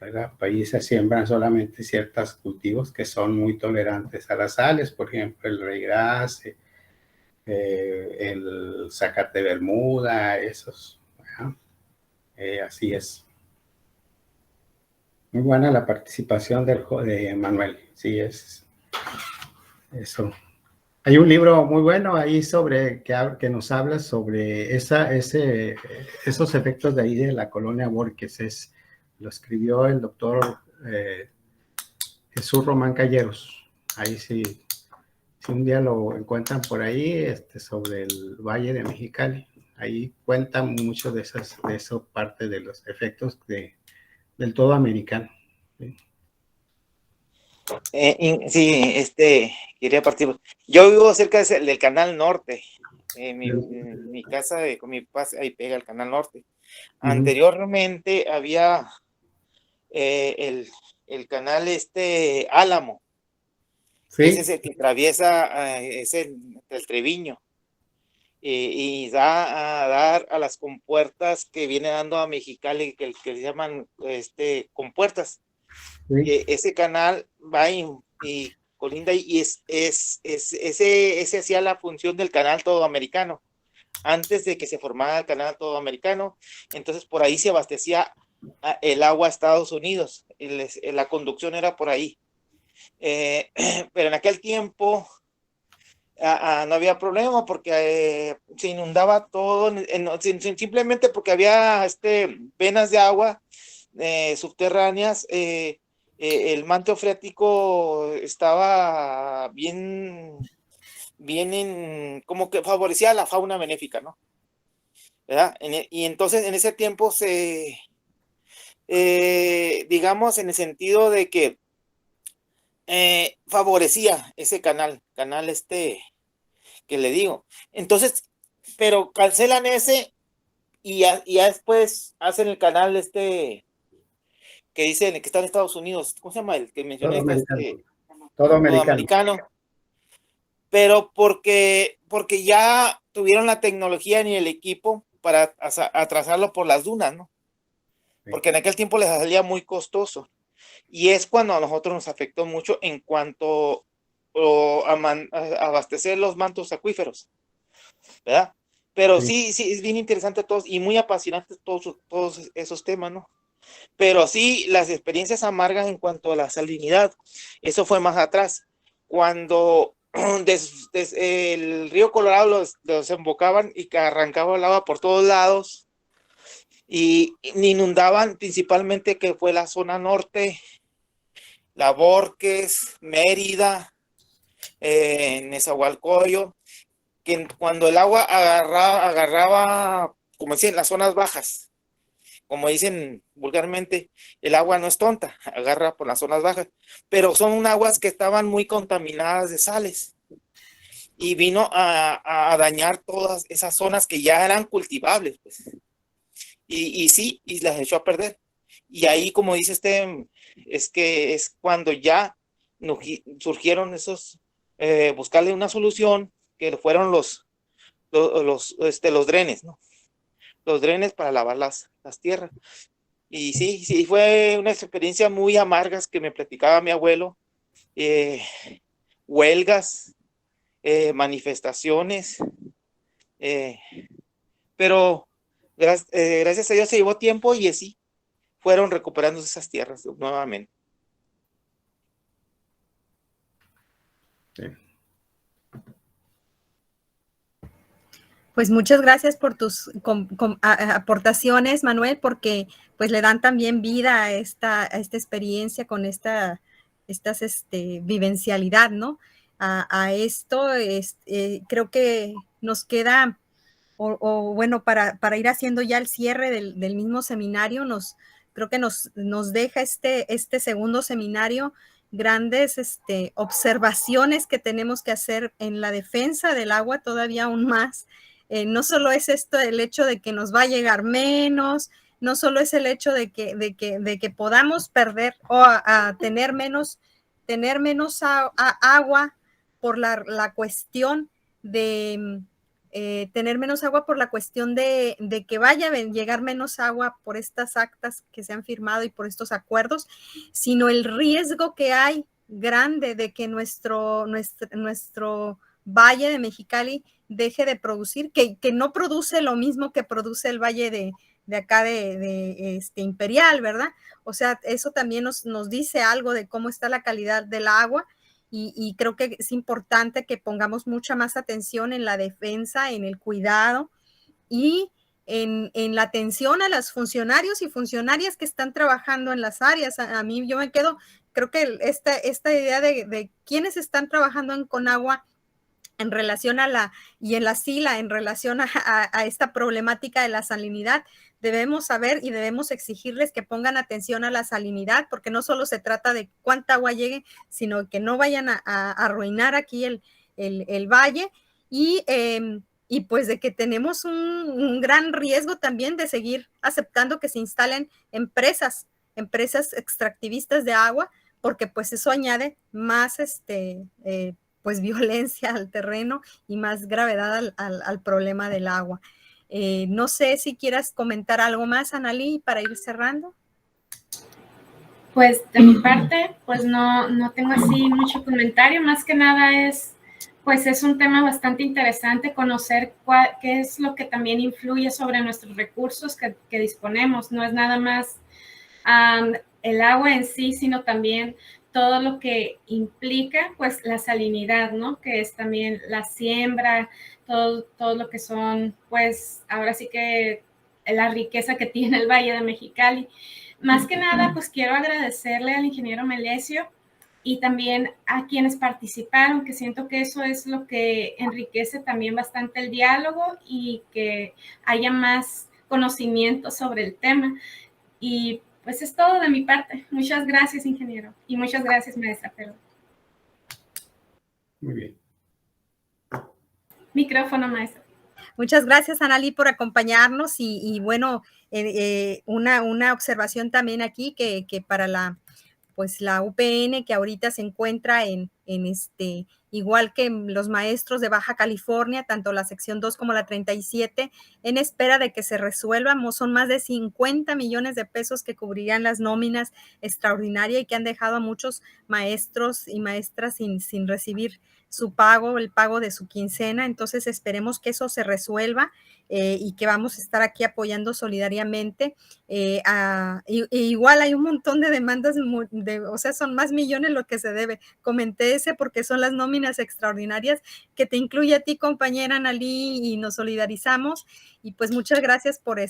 ¿verdad? Ahí se siembran solamente ciertos cultivos que son muy tolerantes a las sales, por ejemplo, el reyes, el zacate bermuda, esos, así es. Muy buena la participación de Manuel, sí, es eso. Hay un libro muy bueno ahí que nos habla sobre esos efectos de ahí de la colonia Borges. Lo escribió el doctor Jesús Román Calleros. Ahí sí, si un día lo encuentran por ahí, sobre el Valle de Mexicali, ahí cuenta mucho de eso parte de los efectos del todo americano. ¿Sí? Sí, quería partir. Yo vivo cerca del Canal Norte. Mi casa con mi papá ahí pega el Canal Norte. Anteriormente había el canal Álamo. ¿Sí? Ese es el que atraviesa el Treviño. Y da a dar a las compuertas que viene dando a Mexicali, que se llaman compuertas. Sí. Ese canal va y colinda y ese hacía la función del canal todo americano antes de que se formara el canal todo americano. Entonces por ahí se abastecía el agua a Estados Unidos, la conducción era por ahí, pero en aquel tiempo no había problema porque se inundaba todo, simplemente porque había venas de agua subterráneas. El manto freático estaba bien como que favorecía a la fauna benéfica, ¿no? ¿Verdad? Y entonces en ese tiempo digamos en el sentido de que favorecía ese canal que le digo. Entonces, pero cancelan ese y ya después hacen el canal que dicen que está en Estados Unidos. ¿Cómo se llama el que mencioné? Todo americano. Pero porque ya tuvieron la tecnología ni el equipo para atrasarlo por las dunas, ¿no? Porque en aquel tiempo les salía muy costoso. Y es cuando a nosotros nos afectó mucho en cuanto a abastecer los mantos acuíferos, ¿verdad? Pero sí, es bien interesante todos y muy apasionantes todos esos temas, ¿no? Pero sí, las experiencias amargas en cuanto a la salinidad, eso fue más atrás, cuando el río Colorado los desembocaban y que arrancaba el agua por todos lados y inundaban principalmente que fue la zona norte, La Borques, Mérida, Nezahualcóyotl, que cuando el agua agarraba, como decían, las zonas bajas, como dicen vulgarmente, el agua no es tonta, agarra por las zonas bajas, pero son aguas que estaban muy contaminadas de sales y vino a dañar todas esas zonas que ya eran cultivables, pues. Y las echó a perder. Y ahí, como dice es que es cuando ya surgieron esos, buscarle una solución, que fueron los drenes, ¿no? Los drenes para lavar las tierras. Y sí, fue una experiencia muy amargas que me platicaba mi abuelo. Huelgas, manifestaciones, pero gracias a Dios se llevó tiempo y así fueron recuperando esas tierras nuevamente. Sí. Pues muchas gracias por tus aportaciones, Manuel, porque pues le dan también vida a esta experiencia con esta vivencialidad, ¿no? A esto, creo que nos queda, bueno, para ir haciendo ya el cierre del mismo seminario, creo que nos deja este segundo seminario grandes observaciones que tenemos que hacer en la defensa del agua todavía aún más. No solo es esto el hecho de que nos va a llegar menos, no solo es el hecho de que podamos perder o a tener menos agua por la cuestión de tener menos agua por la cuestión de que vaya a llegar menos agua por estas actas que se han firmado y por estos acuerdos, sino el riesgo que hay grande de que nuestro Valle de Mexicali deje de producir, que no produce lo mismo que produce el Valle de acá de Imperial, ¿verdad? O sea, eso también nos dice algo de cómo está la calidad del agua. Y creo que es importante que pongamos mucha más atención en la defensa, en el cuidado y en la atención a los funcionarios y funcionarias que están trabajando en las áreas. A mí yo me quedo, creo que esta idea de quiénes están trabajando en Conagua en relación a en la SILA, en relación a esta problemática de la salinidad, debemos saber y debemos exigirles que pongan atención a la salinidad, porque no solo se trata de cuánta agua llegue, sino que no vayan a arruinar aquí el valle y pues de que tenemos un gran riesgo también de seguir aceptando que se instalen empresas extractivistas de agua, porque pues eso añade más pues violencia al terreno y más gravedad al problema del agua. No sé si quieras comentar algo más, Analí, para ir cerrando. Pues de mi parte, pues no tengo así mucho comentario, más que nada pues es un tema bastante interesante conocer qué es lo que también influye sobre nuestros recursos que disponemos. No es nada más el agua en sí, sino también todo lo que implica pues la salinidad, ¿no? Que es también la siembra, todo lo que son pues ahora sí que la riqueza que tiene el Valle de Mexicali. Más que nada pues quiero agradecerle al ingeniero Melesio y también a quienes participaron, que siento que eso es lo que enriquece también bastante el diálogo y que haya más conocimiento sobre el tema. Y pues es todo de mi parte. Muchas gracias, ingeniero. Y muchas gracias, maestra. Perdón. Muy bien. Micrófono, maestra. Muchas gracias, Analí, por acompañarnos y bueno, una observación también aquí que para la UPN, que ahorita se encuentra en igual que los maestros de Baja California, tanto la sección 2 como la 37, en espera de que se resuelvan. Son más de 50 millones de pesos que cubrirían las nóminas extraordinarias y que han dejado a muchos maestros y maestras sin recibir su pago, el pago de su quincena. Entonces esperemos que eso se resuelva. y que vamos a estar aquí apoyando solidariamente. Igual hay un montón de demandas, o sea, son más millones lo que se debe. Comenté ese porque son las nóminas extraordinarias que te incluye a ti, compañera Analí, y nos solidarizamos. Y pues muchas gracias por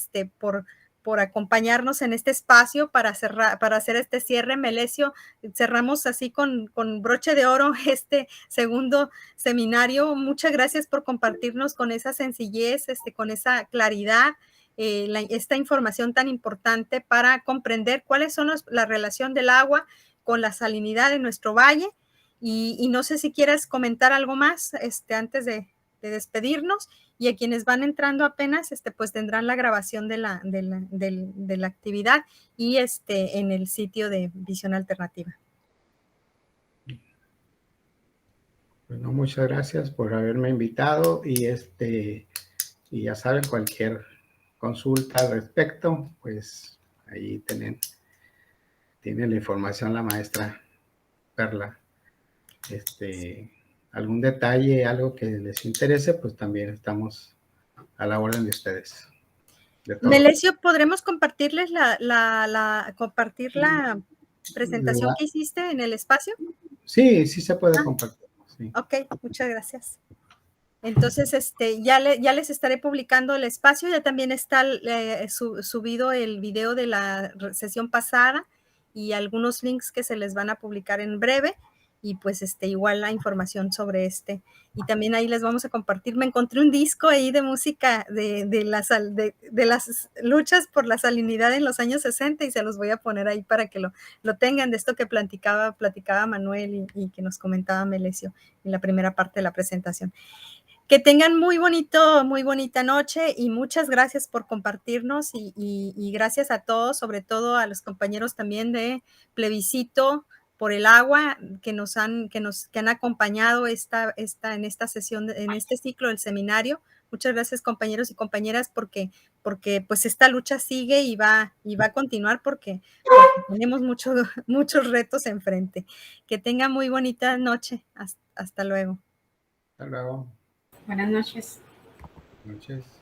acompañarnos en este espacio para hacer este cierre. Melesio, cerramos así con broche de oro este segundo seminario. Muchas gracias por compartirnos con esa sencillez, con esa claridad, esta información tan importante para comprender cuáles son la relación del agua con la salinidad en nuestro valle. Y no sé si quieres comentar algo más antes de despedirnos, y a quienes van entrando apenas, pues tendrán la grabación de la actividad y en el sitio de Visión Alternativa. Bueno, muchas gracias por haberme invitado y ya saben, cualquier consulta al respecto, pues ahí tienen la información la maestra Perla. Algún detalle, algo que les interese, pues también estamos a la orden de ustedes. Melesio, ¿podremos compartirles compartir la presentación que hiciste en el espacio? Sí, sí se puede compartir. Sí. Ok, muchas gracias. Entonces, ya les estaré publicando el espacio. Ya también está subido el video de la sesión pasada y algunos links que se les van a publicar en breve. Y pues igual la información sobre y también ahí les vamos a compartir. Me encontré un disco ahí de música de las luchas por la salinidad en los años 60 y se los voy a poner ahí para que lo tengan, de esto que platicaba Manuel y que nos comentaba Melesio en la primera parte de la presentación. Que tengan muy bonita noche y muchas gracias por compartirnos y gracias a todos, sobre todo a los compañeros también de Plebiscito por el Agua que han acompañado en esta sesión, en este ciclo del seminario. Muchas gracias, compañeros y compañeras, porque pues esta lucha sigue y va a continuar porque tenemos muchos retos enfrente. Que tengan muy bonita noche. Hasta luego. Hasta luego. Buenas noches. Buenas noches.